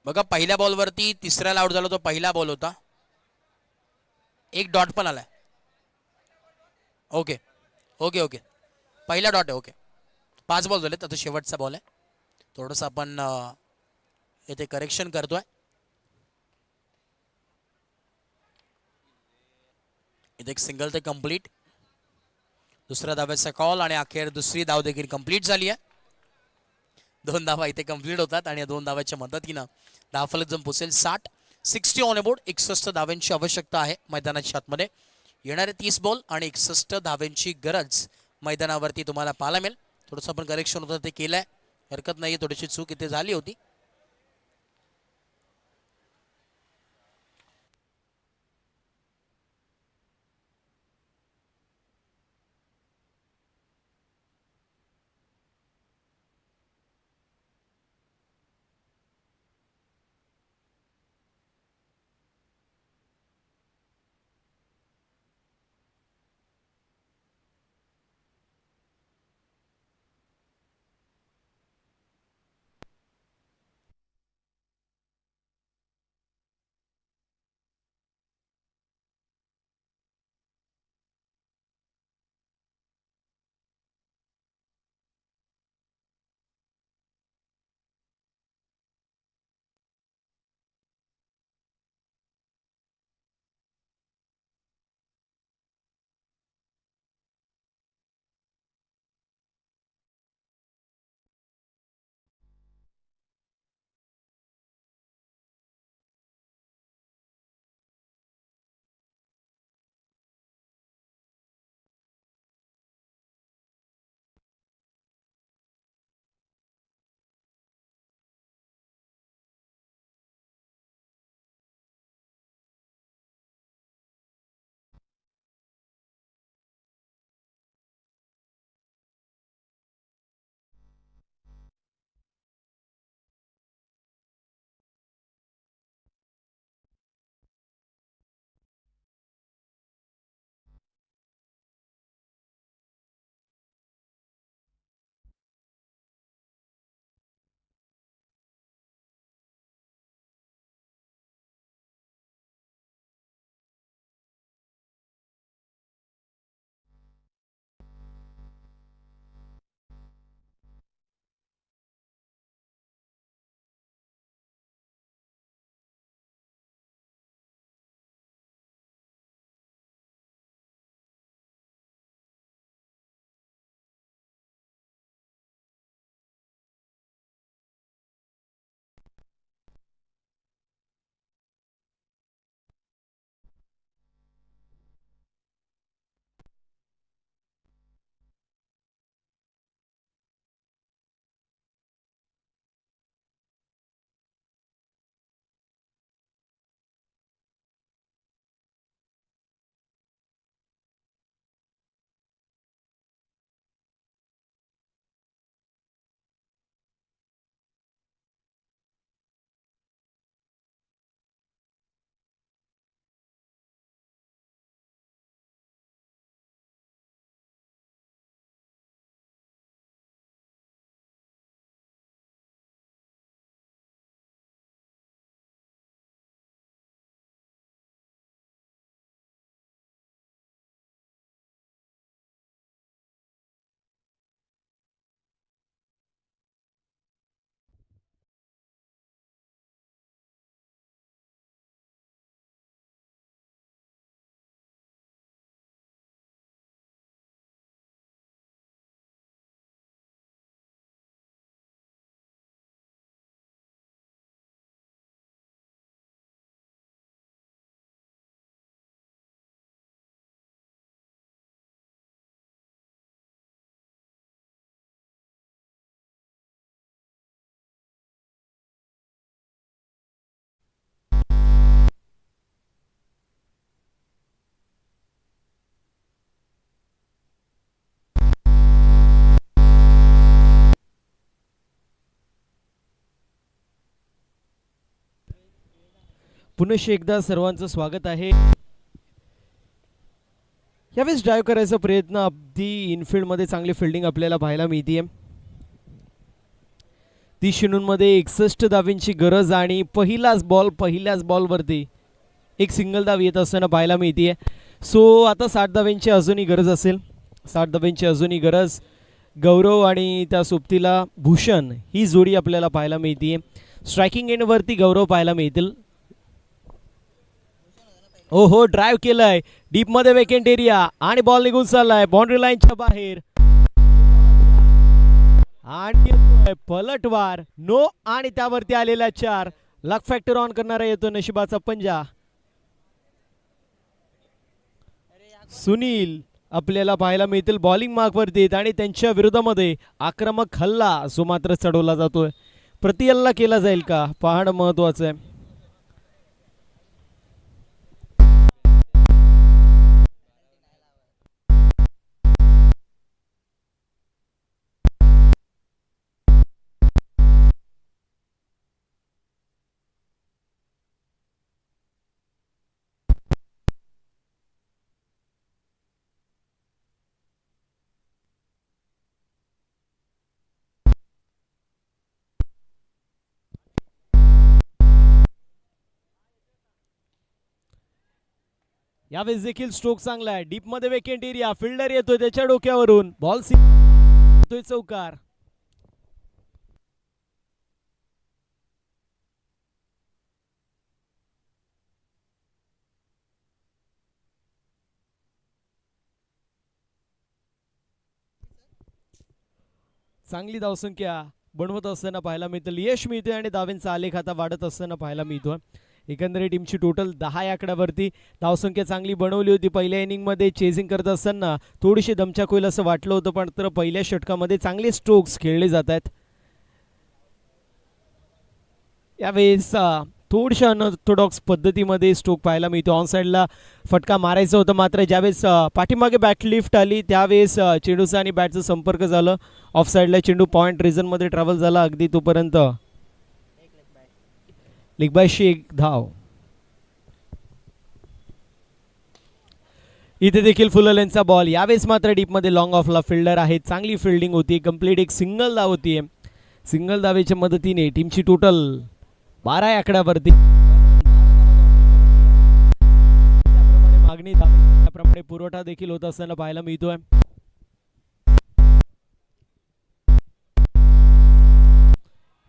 बघा पहिल्या बॉलवरती तिसऱ्याला आउट झाला, तो पहिला बॉल होता. 1 डॉट पण आलाय. ओके ओके ओके, पहिला डॉट आहे. ओके, 5 बॉल झालेत, आता शेवटचा बॉल आहे. थोडंसं आपण इथे करेक्शन करतोय. इथे एक सिंगल ते कंप्लीट. दुसऱ्या धाव्याचा कॉल आणि अखेर दुसरी धाव देखील कंप्लीट झाली आहे. 2 धावा इथे कंप्लीट होतात आणि 2 धाव्याच्या मदतीनं धावफलक जम पोचेल 60. 60 ऑन बोर्ड. 61 धाव्यांची आवश्यकता आहे मैदानाच्या आतमध्ये. येणारे 30 बॉल आणि 61 धाव्यांची गरज मैदानावरती तुम्हाला पाहायला मिळेल. थोडंसं आपण करेक्शन होतं ते केलंय, हरकत नाही, थोडीशी चूक इथे झाली होती. पुनश्च एकदा सर्वांचं स्वागत आहे. यावेळेस ड्राईव्ह करायचा प्रयत्न अगदी इनफिल्डमध्ये चांगली फिल्डिंग आपल्याला पाहायला मिळते. 30 चेंडूंमध्ये 61 धावींची गरज आणि पहिल्याच बॉलवरती एक सिंगल धाव येत असताना पाहायला मिळते. सो आता 60 धाव्यांची अजूनही गरज असेल. 60 धाव्यांची अजूनही गरज. गौरव आणि त्या सोबतीला भूषण ही जोडी आपल्याला पाहायला मिळते. स्ट्रायकिंग एंडवरती गौरव पाहायला मिळतील. हो ड्राईव्ह केलंय डीप मध्ये वेकेंट एरिया आणि बॉल निघून चाललाय बाउंड्री लाईनच्या बाहेर आणि पलटवार नो आणि त्यावरती आलेला 4. लक फॅक्टर ऑन करणारा येतो नशिबाचा पंजा. सुनील आपल्याला पाहायला मिळतील बॉलिंग मार्कवरती आणि त्यांच्या विरोधामध्ये आक्रमक हल्ला जो मात्र चढवला जातोय. प्रति हल्ला केला जाईल का पाहणं महत्वाचं आहे. यावेळेस देखील स्ट्रोक चांगला आहे. डीप मध्ये वेकेंट एरिया फिल्डर येतोय त्याच्या डोक्यावरून बॉल येतोय चौकार. चांगली धावसंख्या बनवत असताना पाहायला मिळतं. यश मिळतोय आणि धावेंचा आलेख आता वाढत असताना पाहायला मिळतोय. एकंदरीत टीमची टोटल 10 या आकड्यावरती धावसंख्या चांगली बनवली होती. पहिल्या इनिंगमध्ये चेजिंग करत असताना थोडीशी दमछाक होईल असं वाटलं होतं पण तर पहिल्या षटकामध्ये चांगले स्ट्रोक्स खेळले जात आहेत. यावेळेस थोडशा अनऑर्थोडॉक्स पद्धतीमध्ये स्ट्रोक पाहायला मिळतो. ऑन साईडला फटका मारायचा होता मात्र ज्यावेळेस पाठीमागे बॅट लिफ्ट आली त्यावेळेस चेंडूचा आणि बॅटचा संपर्क झालं. ऑफ साईडला चेंडू पॉइंट रिझनमध्ये ट्रॅव्हल झाला अगदी तोपर्यंत लिगबायशी एक धाव. इथे देखील फुल लेंथचा बॉल. यावेळेस मात्र डीप मध्ये लॉंग ऑफला फिल्डर आहे. चांगली फिल्डिंग होती. कंप्लीट एक सिंगल धाव होती. सिंगल धावेच्या मदतीने टीमची टोटल 12 या आकड्यावरती. त्याप्रमाणे मागणी त्याप्रमाणे पुरवठा देखील होत असताना पाहायला मिळतोय.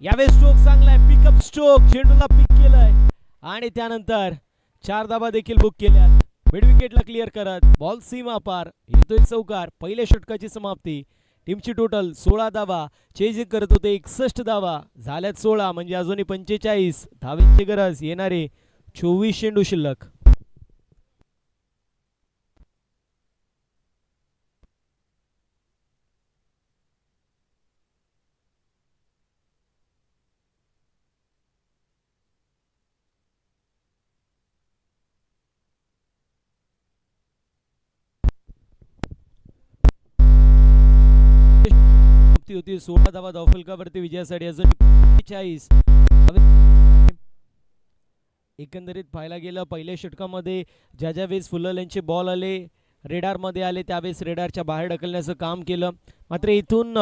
यावेळेस स्ट्रोक चांगला आहे. पिकअप स्ट्रोक चेंडूला पिक केलाय आणि त्यानंतर 4 धाबा देखील बुक केल्या. मिड विकेटला क्लिअर करत बॉल सीमा पार येतोय चौकार. पहिल्या षटकाची समाप्ती. टीमची टोटल 16 धावा. चेजिंग करत होते 61 धावा झाल्यात 16 म्हणजे अजूनही 45 धावेची गरज. येणारे 24 चेंडू शिल्लक. होती 16 धावा धावफलकावरती विजयासाठी अजून 45. एकंदरीत पाहायला गेलं पहिल्या षटकामध्ये ज्या वेळेस फुल लेंथचे बॉल आले रेडारमध्ये आले त्यावेळेस रेडारच्या बाहेर ढकलण्याचं काम केलं. मात्र इथून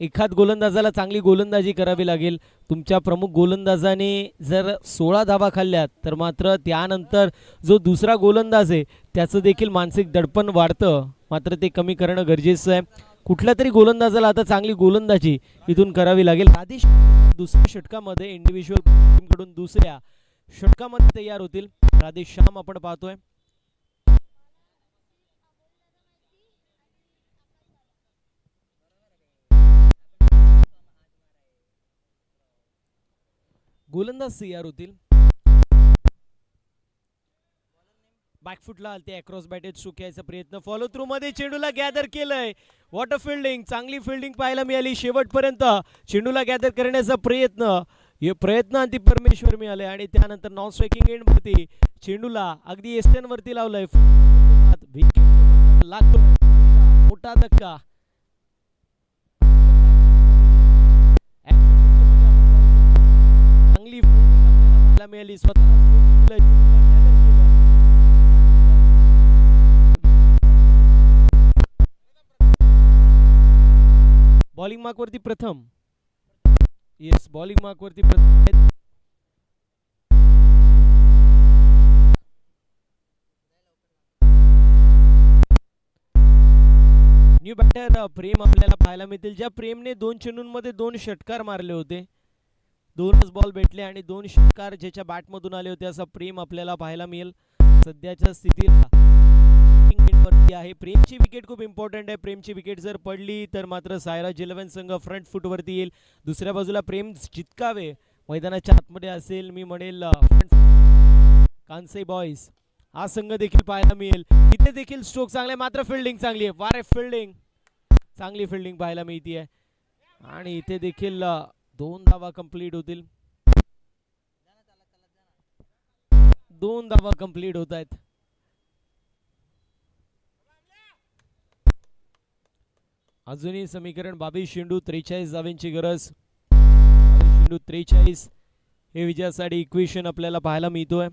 एखाद गोलंदाजाला चांगली गोलंदाजी करावी लागेल. तुमच्या प्रमुख गोलंदाजाने जर 16 धावा खाल्ल्यात तर मात्र त्यानंतर जो दुसरा गोलंदाज आहे त्याचं देखील मानसिक दडपण वाढतं. मात्र ते कमी करणं गरजेचं आहे. कुठल्या तरी गोलंदाजाला आता चांगली गोलंदाजी इथून करावी लागेल. राधेश दुसऱ्या षटकामध्ये इंडिव्हिज्युअल टीमकडून दुसऱ्या षटकामध्ये तयार होतील. राधेश श्याम आपण पाहतोय. गोलंदाज तयार होतील. बॅकफुटला आलते अक्रॉस बॅटेज सुक्याचा प्रयत्न फॉलो थ्रू मध्ये चेंडूला गॅदर केलंय. वॉटर फिल्डिंग चांगली फिल्डिंग पाहायला मिळाली. शेवटपर्यंत चेंडूला गॅदर करण्याचा प्रयत्न आणि परमेश्वर मिळाले आणि त्यानंतर नॉन स्ट्रायकिंग एंड वरती चेंडूला अगदी एस्टन वरती लावलंय. मोठा धक्का. चांगली मिळाली. स्वतः बॉलिंग मार्क वरती प्रथम. येस, बॉलिंग मार्क वरती प्रथम. न्यू बॅटर प्रेम आपल्याला पाहायला मिळतील, ज्या प्रेमने 2 चेंडूंमध्ये 2 षटकार मारले होते. 2च बॉल भेटले आणि 2 षटकार ज्याच्या बॅटमधून आले होते, असा प्रेम आपल्याला पाहायला मिळेल. सध्याच्या स्थितीला आहे. प्रेमची विकेट खूप इम्पॉर्टंट आहे. प्रेमची विकेट जर पडली तर मात्र सायराज 11 संघ फ्रंट फुट वरती येईल. दुसऱ्या बाजूला प्रेम जितकावे मैदानाच्या आतमध्ये असेल, मी म्हणेल कांसे बॉयज हा संघ देखील पाहायला मिळेल. इथे देखील स्ट्रोक चांगले, मात्र फिल्डिंग चांगली आहे. वारे फिल्डिंग, चांगली फिल्डिंग पाहायला मिळते आणि इथे देखील 2 धावा कंप्लीट होतील. 2 धावा कंप्लीट होत आहेत. अजूनही समीकरण 22 चेंडू 43 धावांची गरज. 22 चेंडू 43 हे विजयासाठी इक्वेशन आपल्याला पाहायला मिळतोय.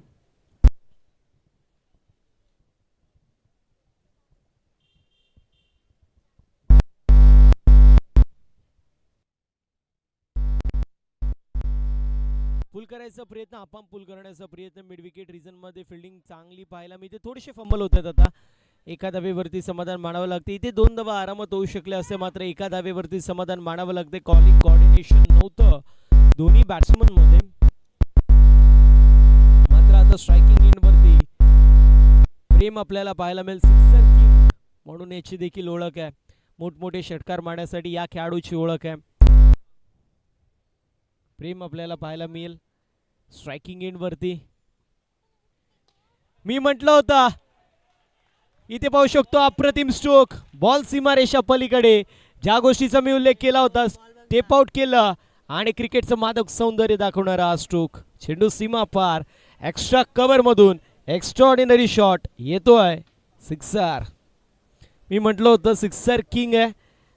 पुल करायचा प्रयत्न, आपण पुल करण्याचा प्रयत्न. मिड विकेट रिजन मध्ये फिल्डिंग चांगली पाहायला मिळते. थोडेसे फंबल होत आहेत. आता एका धावेवरती समाधान मानावं लागते. इथे 2 धावा आरामात होऊ शकले असते, मात्र एका धावेवरती समाधान मानावं लागते. कॉलिंग कोऑर्डिनेशन नव्हतं दोन्ही बॅट्समन मध्ये. मात्र आता स्ट्रायकिंग एंड वरती प्रेम आपल्याला पाहायला मिळेल. सिक्सर किंग म्हणून याची देखील ओळख आहे. मोठमोठे षटकार मारण्यासाठी या खेळाडूची ओळख आहे. प्रेम आपल्याला पाहायला मिळेल स्ट्रायकिंग एंड वरती. मी म्हटलं होतं, इथे पाहू शकतो अप्रतिम स्ट्रोक, बॉल सीमारेषा पलीकडे. ज्या गोष्टीचा मी उल्लेख केला होता, स्टेप आउट केलं आणि क्रिकेटचं मादक सौंदर्य दाखवणारा हा स्ट्रोक. चेंडू सीमा पार, एक्स्ट्रा कव्हर मधून एक्स्ट्राऑर्डिनरी शॉट येतोय, सिक्सर. मी म्हटलं होतं सिक्सर किंग आहे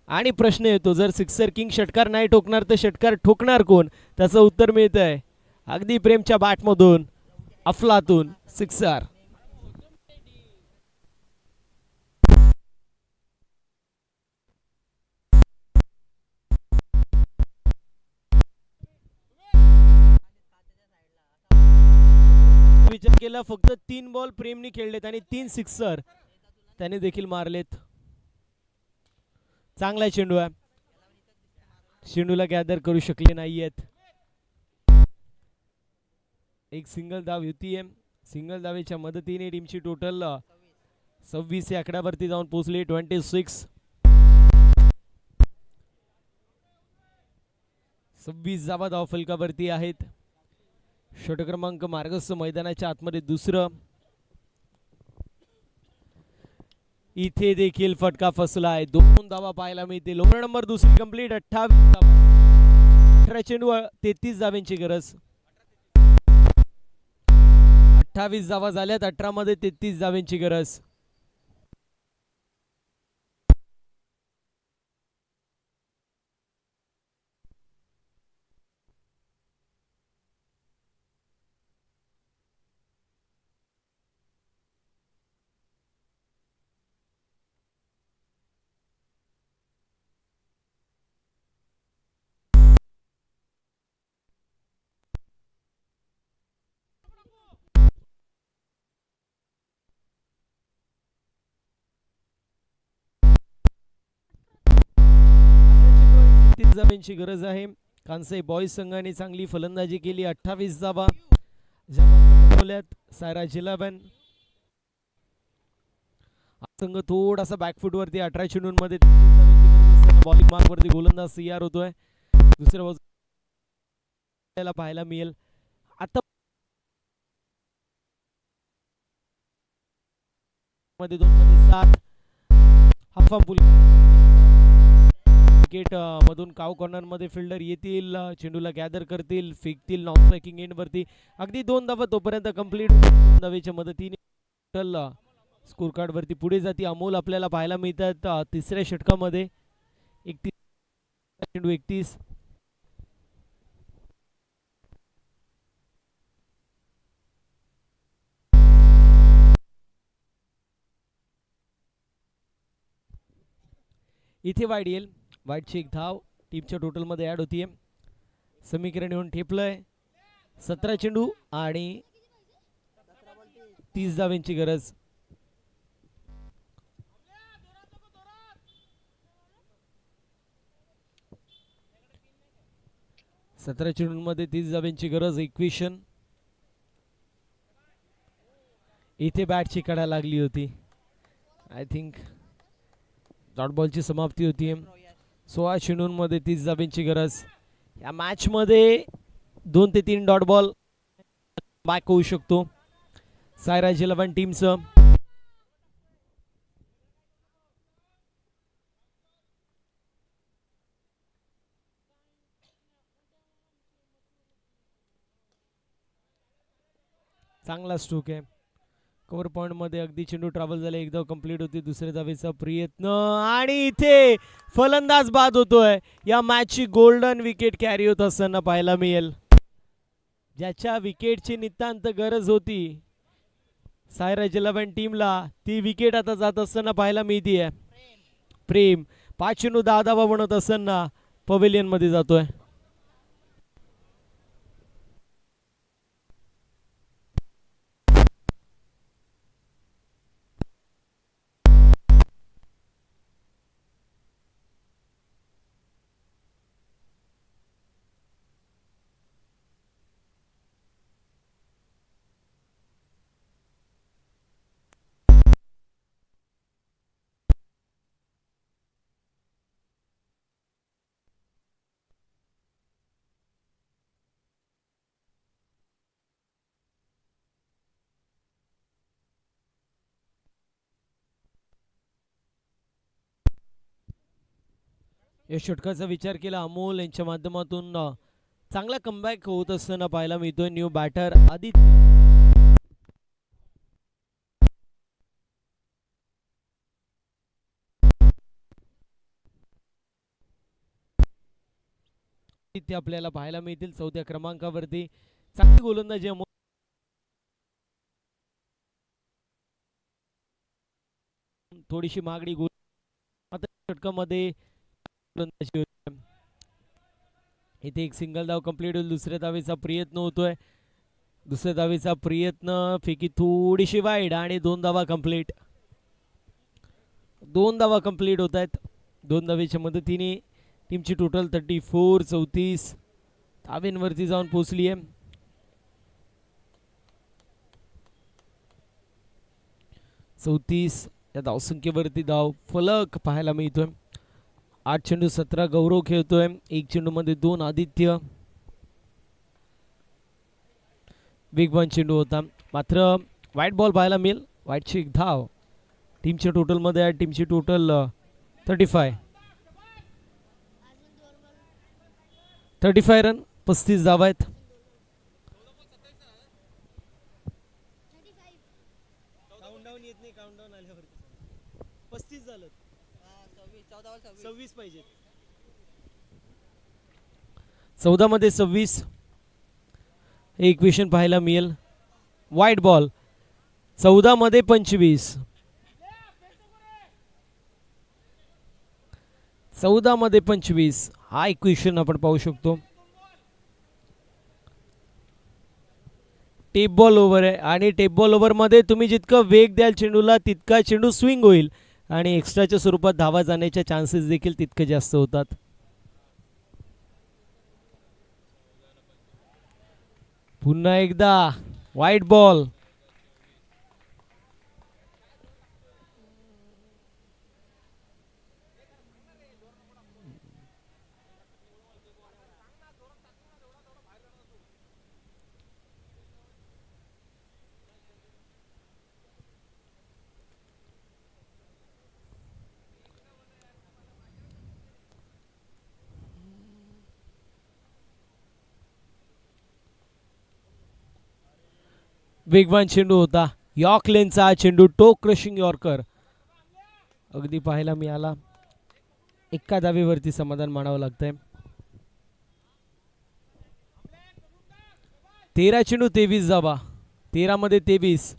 आणि प्रश्न येतो, जर सिक्सर किंग षटकार नाही ठोकणार तर षटकार ठोकणार कोण? त्याचं उत्तर मिळतंय अगदी प्रेमच्या बॅटमधून, अफलातून सिक्सर. विचार केला, फक्त 3 बॉल प्रेमने खेळलेत आणि 3 सिक्सर त्याने देखील मारलेत. चांगला चेंडू आहे, चेंडूला गॅदर करू शकले नाहीयेत. एक सिंगल धाव होतीये. सिंगल धावेच्या मदतीने टीमची टोटल 26 या आकड्यावरती जाऊन पोहोचली. 26 धावा धाव फलकावरती आहेत. षटक क्रमांक मार्गस्थ मैदानाच्या आतमध्ये दुसरं. इथे देखील फटका फसला आहे. 2 धावा पाहायला मिळतील. ओव्हर नंबर दुसरी कंप्लीट. 18 चेंडू 33 धावांची गरज. 28 धावा झाल्यात. 18 मध्ये 33 धावांची गरज. धावांची गरज आहे. कांसे बॉयज संघाने चांगली फलंदाजी केली. 28 धावा बनवल्यात. सायराज 11 संघ थोडासा बॅकफुट वरती 18 चेंडूंमध्ये बॉलिंग मार्क वरती गोलंदाज तयार होतोय. दुसऱ्या बाजूला पाहायला मिळेल आता मध्ये 2 मध्ये 7 हाफ पूल विकेट मधून काव कॉर्नर मध्ये फिल्डर येतील, चेंडूला गॅदर करतील, फेकतील नॉन स्ट्रायकिंग एंड वरती. अगदी 2 धावा तोपर्यंत कंप्लीट. 2 धावेच्या मदतीने टोटल स्कोर कार्ड वरती पुढे जाती. अमोल आपल्याला पाहायला मिळतात तिसऱ्या षटकामध्ये. 31 चेंडू 31. इथे वाईड येईल. वाईडची एक धाव टीमच्या टोटलमध्ये ॲड होतीये. समीकरण येऊन ठेपलंय. 17 चेंडू आणि 30 धावांची गरज. सतरा चेंडूंमध्ये 30 धावांची गरज. इक्वेशन इथे बॅटची कडा लागली होती. आय थिंक डॉट बॉलची समाप्ती होती. 16 चेंडूंमध्ये 30 धावांची गरज. या मॅच मध्ये 2 ते 3 डॉट बॉल बॅक होऊ शकतो सायराज 11 टीमचं. चांगला स्ट्रोक आहे. कव्हर पॉइंट मध्ये अगदी चेंडू ट्रॅव्हल झाले. एकदा कंप्लीट होती. दुसऱ्या धावेचा प्रयत्न आणि इथे फलंदाज बाद होतोय. या मॅचची गोल्डन विकेट कॅरी होत असताना पाहायला मिळेल. ज्याच्या विकेटची नितांत गरज होती सायराज 11 टीमला, ती विकेट आता जात असताना पाहायला मिळतीये. प्रेम 5 चेंडू 10 धावा बनवत असताना पवेलियन मध्ये जातोय. या षटकाचा विचार केला अमोल यांच्या माध्यमातून चांगला कमबॅक होत असताना पाहायला मिळतोय. New batter Aditya. ते आपल्याला पाहायला मिळतील 4थ्या क्रमांकावरती. चांगली गोलंदाजी अमोल. थोडीशी मागणी गोल मात्र षटकामध्ये इथे एक सिंगल धाव कंप्लीट होईल. दुसऱ्या धावेचा प्रयत्न होतोय. दुसऱ्या धावेचा प्रयत्न फेकी थोडीशी वाईड आणि 2 धावा कंप्लीट. 2 धावा कंप्लीट होत आहेत. 2 धावेच्या मदतीने टीमची टोटल 34 34 धावेंवरती जाऊन पोहोचली आहे. 34 या धावसंख्येवरती धाव फलक पाहायला मिळतोय. 8 चेंडू 17 गौरव खेळतोय. 1 चेंडू मध्ये 2 आदित्य. वेगवान चेंडू होता मात्र वाईट बॉल पाहायला मिळेल. वाईटची एक धाव टीमच्या टोटल मध्ये आहे. टीमची टोटल 35 रन 35 धावा आहेत. काउंटडाऊन येत नाही. काउंटडाऊन आल्यावर 35 झालं. 26 पाहिजे. 14 मध्ये 26 हे इक्वेशन पाहायला मिळेल. वाईट बॉल 14 मध्ये 25. 14 मध्ये 25 हा इक्वेशन आपण पाहू शकतो. टेप बॉल ओव्हर आहे आणि टेप बॉल ओव्हर मध्ये तुम्ही जितका वेग द्याल चेंडूला तितका चेंडू स्विंग होईल आणि एक्स्ट्राच्या स्वरूपात धावा जाण्याचे चान्सेस देखील तितके जास्त होतात. पुन्हा एकदा वाईट बॉल. वेगवान चेंडू होता. यॉर्कलेनचा हा चेंडू टो क्रशिंग यॉर्कर अगदी पाहायला मिळाला. एका धावेवरती समाधान मानावं लागतंय. 13 चेंडू 23 धावा. 13 मध्ये 23.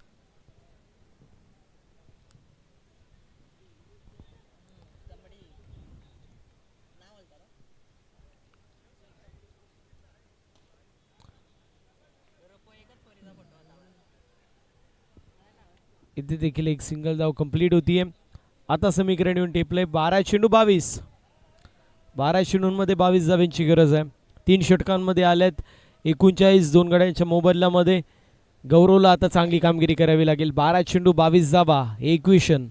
इथे देखील एक सिंगल धाव कंप्लीट होतीये. आता समीकरण येऊन टेपलंय 12-22. 12 चेंडूंमध्ये 22 धावांची गरज आहे. 3 षटकांमध्ये आल्यात 39 2 गड्यांच्या मोबदल्यामध्ये. गौरवला आता चांगली कामगिरी करावी लागेल. 12 चेंडू 22 धावा, इक्वेशन.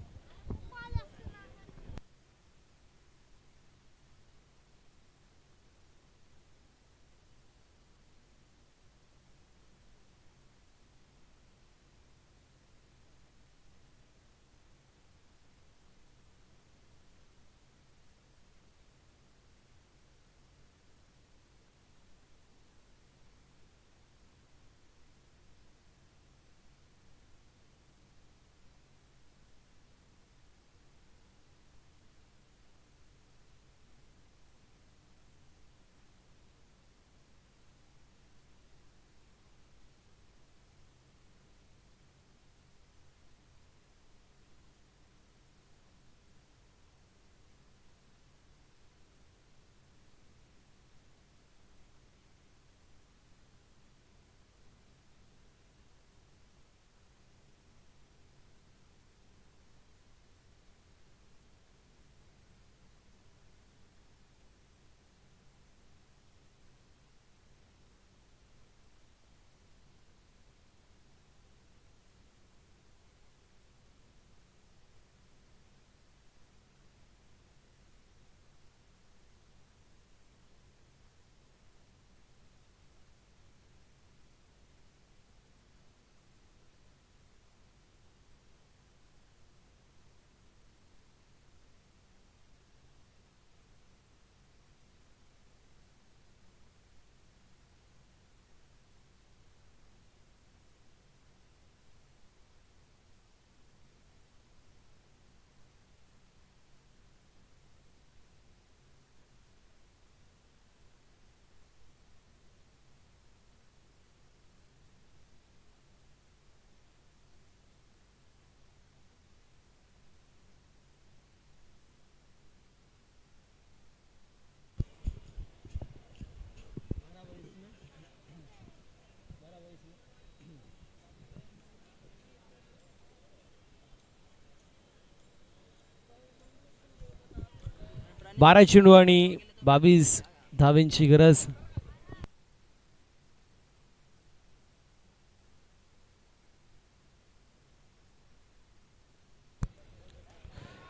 बारा चेंडू आणि 22 धावांची गरज.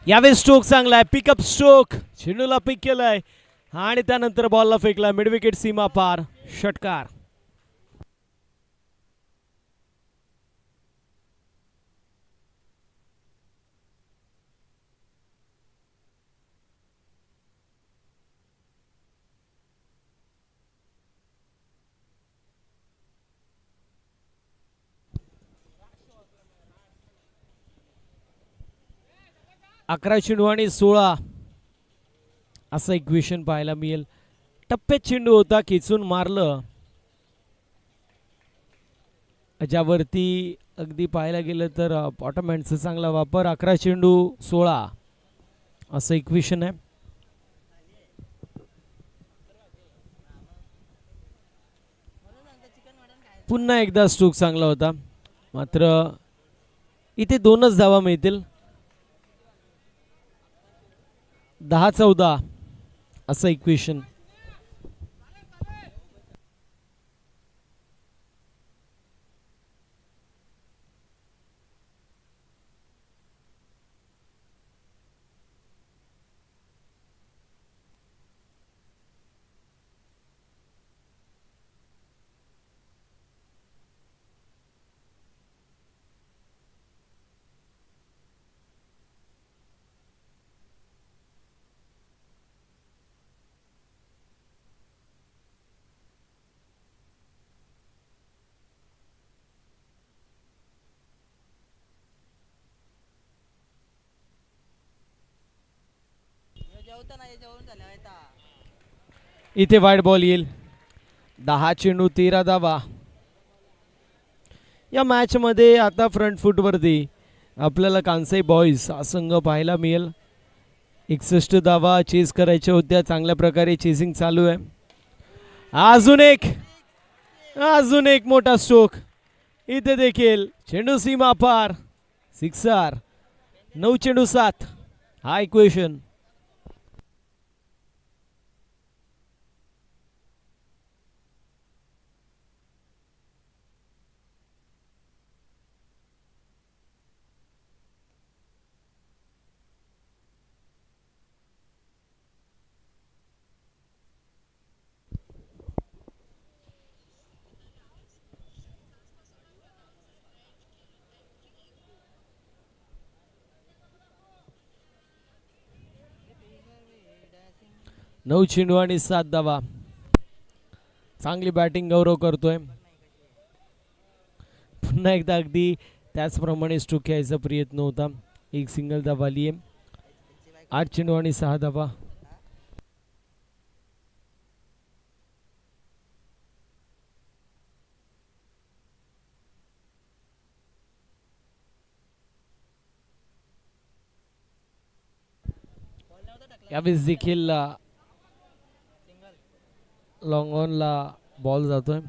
यावेळी स्ट्रोक चांगला आहे. पिकअप स्ट्रोक, चेंडूला पिक केलाय आणि त्यानंतर बॉलला फेकला मिड विकेट सीमा पार, षटकार. अकरा चेंडू आणि 16 असं इक्वेशन पाहायला मिळेल. टप्प्यात चेंडू होता, खेचून मारलं, ज्यावरती अगदी पाहायला गेलं तर ऑटोमॅनचा चांगला वापर. 11 चेंडू 16 असं इक्वेशन आहे. पुन्हा एकदा स्ट्रोक चांगला होता, मात्र इथे 2च धावा मिळतील. 10-14 असं इक्वेशन. इथे वाईड बॉल येईल. 10 चेंडू 13 धावा. या मॅच मध्ये आता फ्रंट फूट वरती आपल्याला कांसाई बॉईज हा संघ पाहायला मिळेल. 61 धावा चेस करायच्या होत्या. चांगल्या प्रकारे चेसिंग चालू आहे. अजून एक मोठा स्ट्रोक. इथे देखील चेंडू सीमा पार, सिक्सर. 9 चेंडू 7. हा इक्वेशन. नऊ चेंडू आणि 7 धावा. चांगली बॅटिंग गौरव करतोय. पुन्हा एकदा अगदी त्याचप्रमाणे स्ट्रोक घ्यायचा प्रयत्न होता. एक सिंगल धावा आली आहे. 8 चेंडू आणि 6 धावा. यावेळेस देखील लॉंग ऑन ला बॉल जातोय.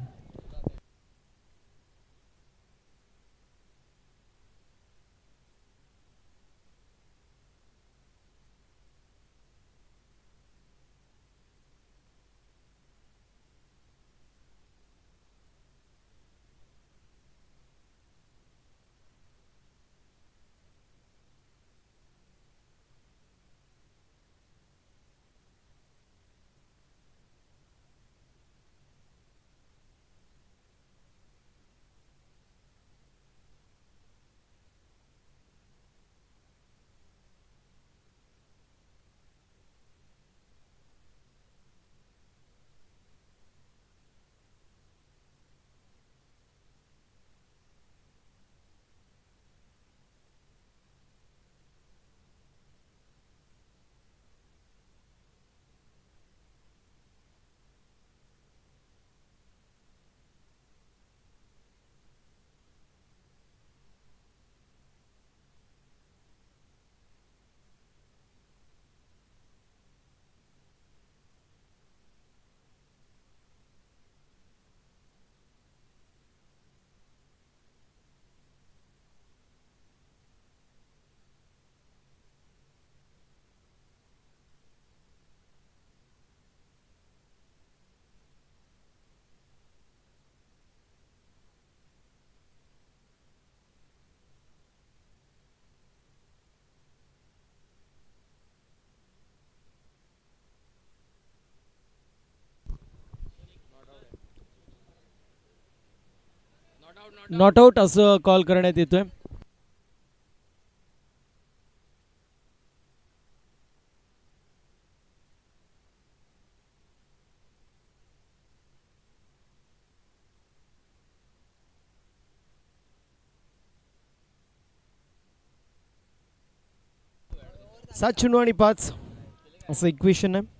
नॉट आउट असं कॉल करण्यात येतोय. सात चेंडू आणि 5 असं इक्वेशन आहे.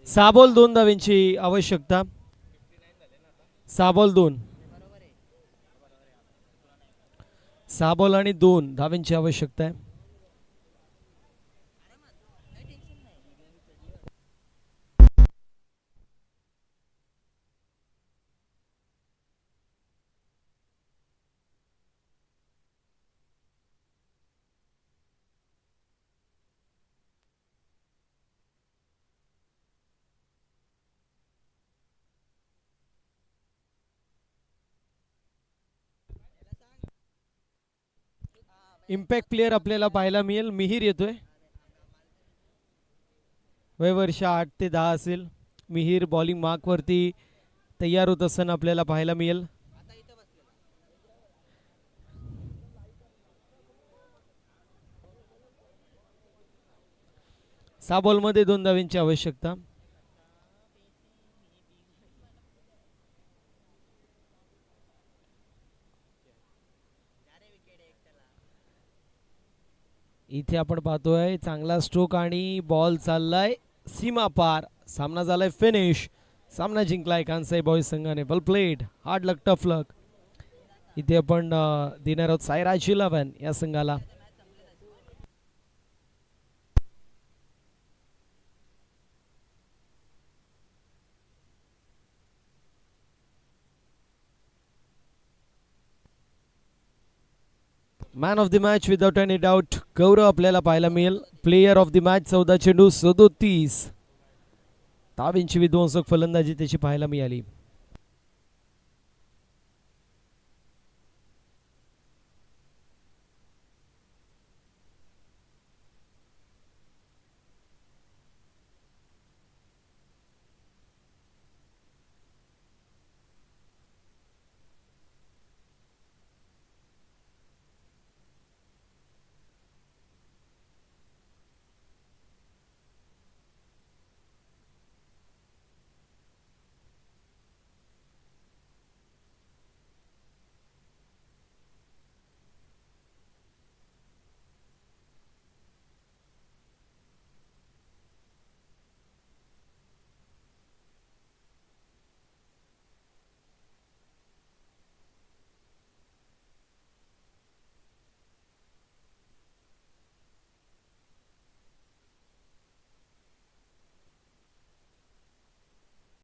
सहा बॉल 2 धावांची आवश्यकता. 6 बॉल 2. 6 बॉल आणि 2 धावांची आवश्यकता आहे. इम्पॅक्ट प्लेअर आपल्याला पाहायला मिळेल. मिहिर येतोय. वय वर्ष 8 ते 10 असेल. मिहिर बॉलिंग मार्क वरती तयार होत असताना आपल्याला पाहायला मिळेल. सहा बॉल मध्ये 2 धावांची आवश्यकता. इथे आपण पाहतोय चांगला स्ट्रोक आणि बॉल चाललाय सीमा पार. सामना झालाय फिनिश. सामना जिंकलाय कांसाई बॉयज संघाने. Well played. Hard luck tough luck. इथे आपण देणार आहोत सायराज 11 या संघाला. Man of the match without any doubt Gaurav आपल्याला पाहायला मिळेल. प्लेयर ऑफ द मॅच 14 चेंडू 37 धावांची विध्वंसक फलंदाजी त्याची पाहायला मिळाली.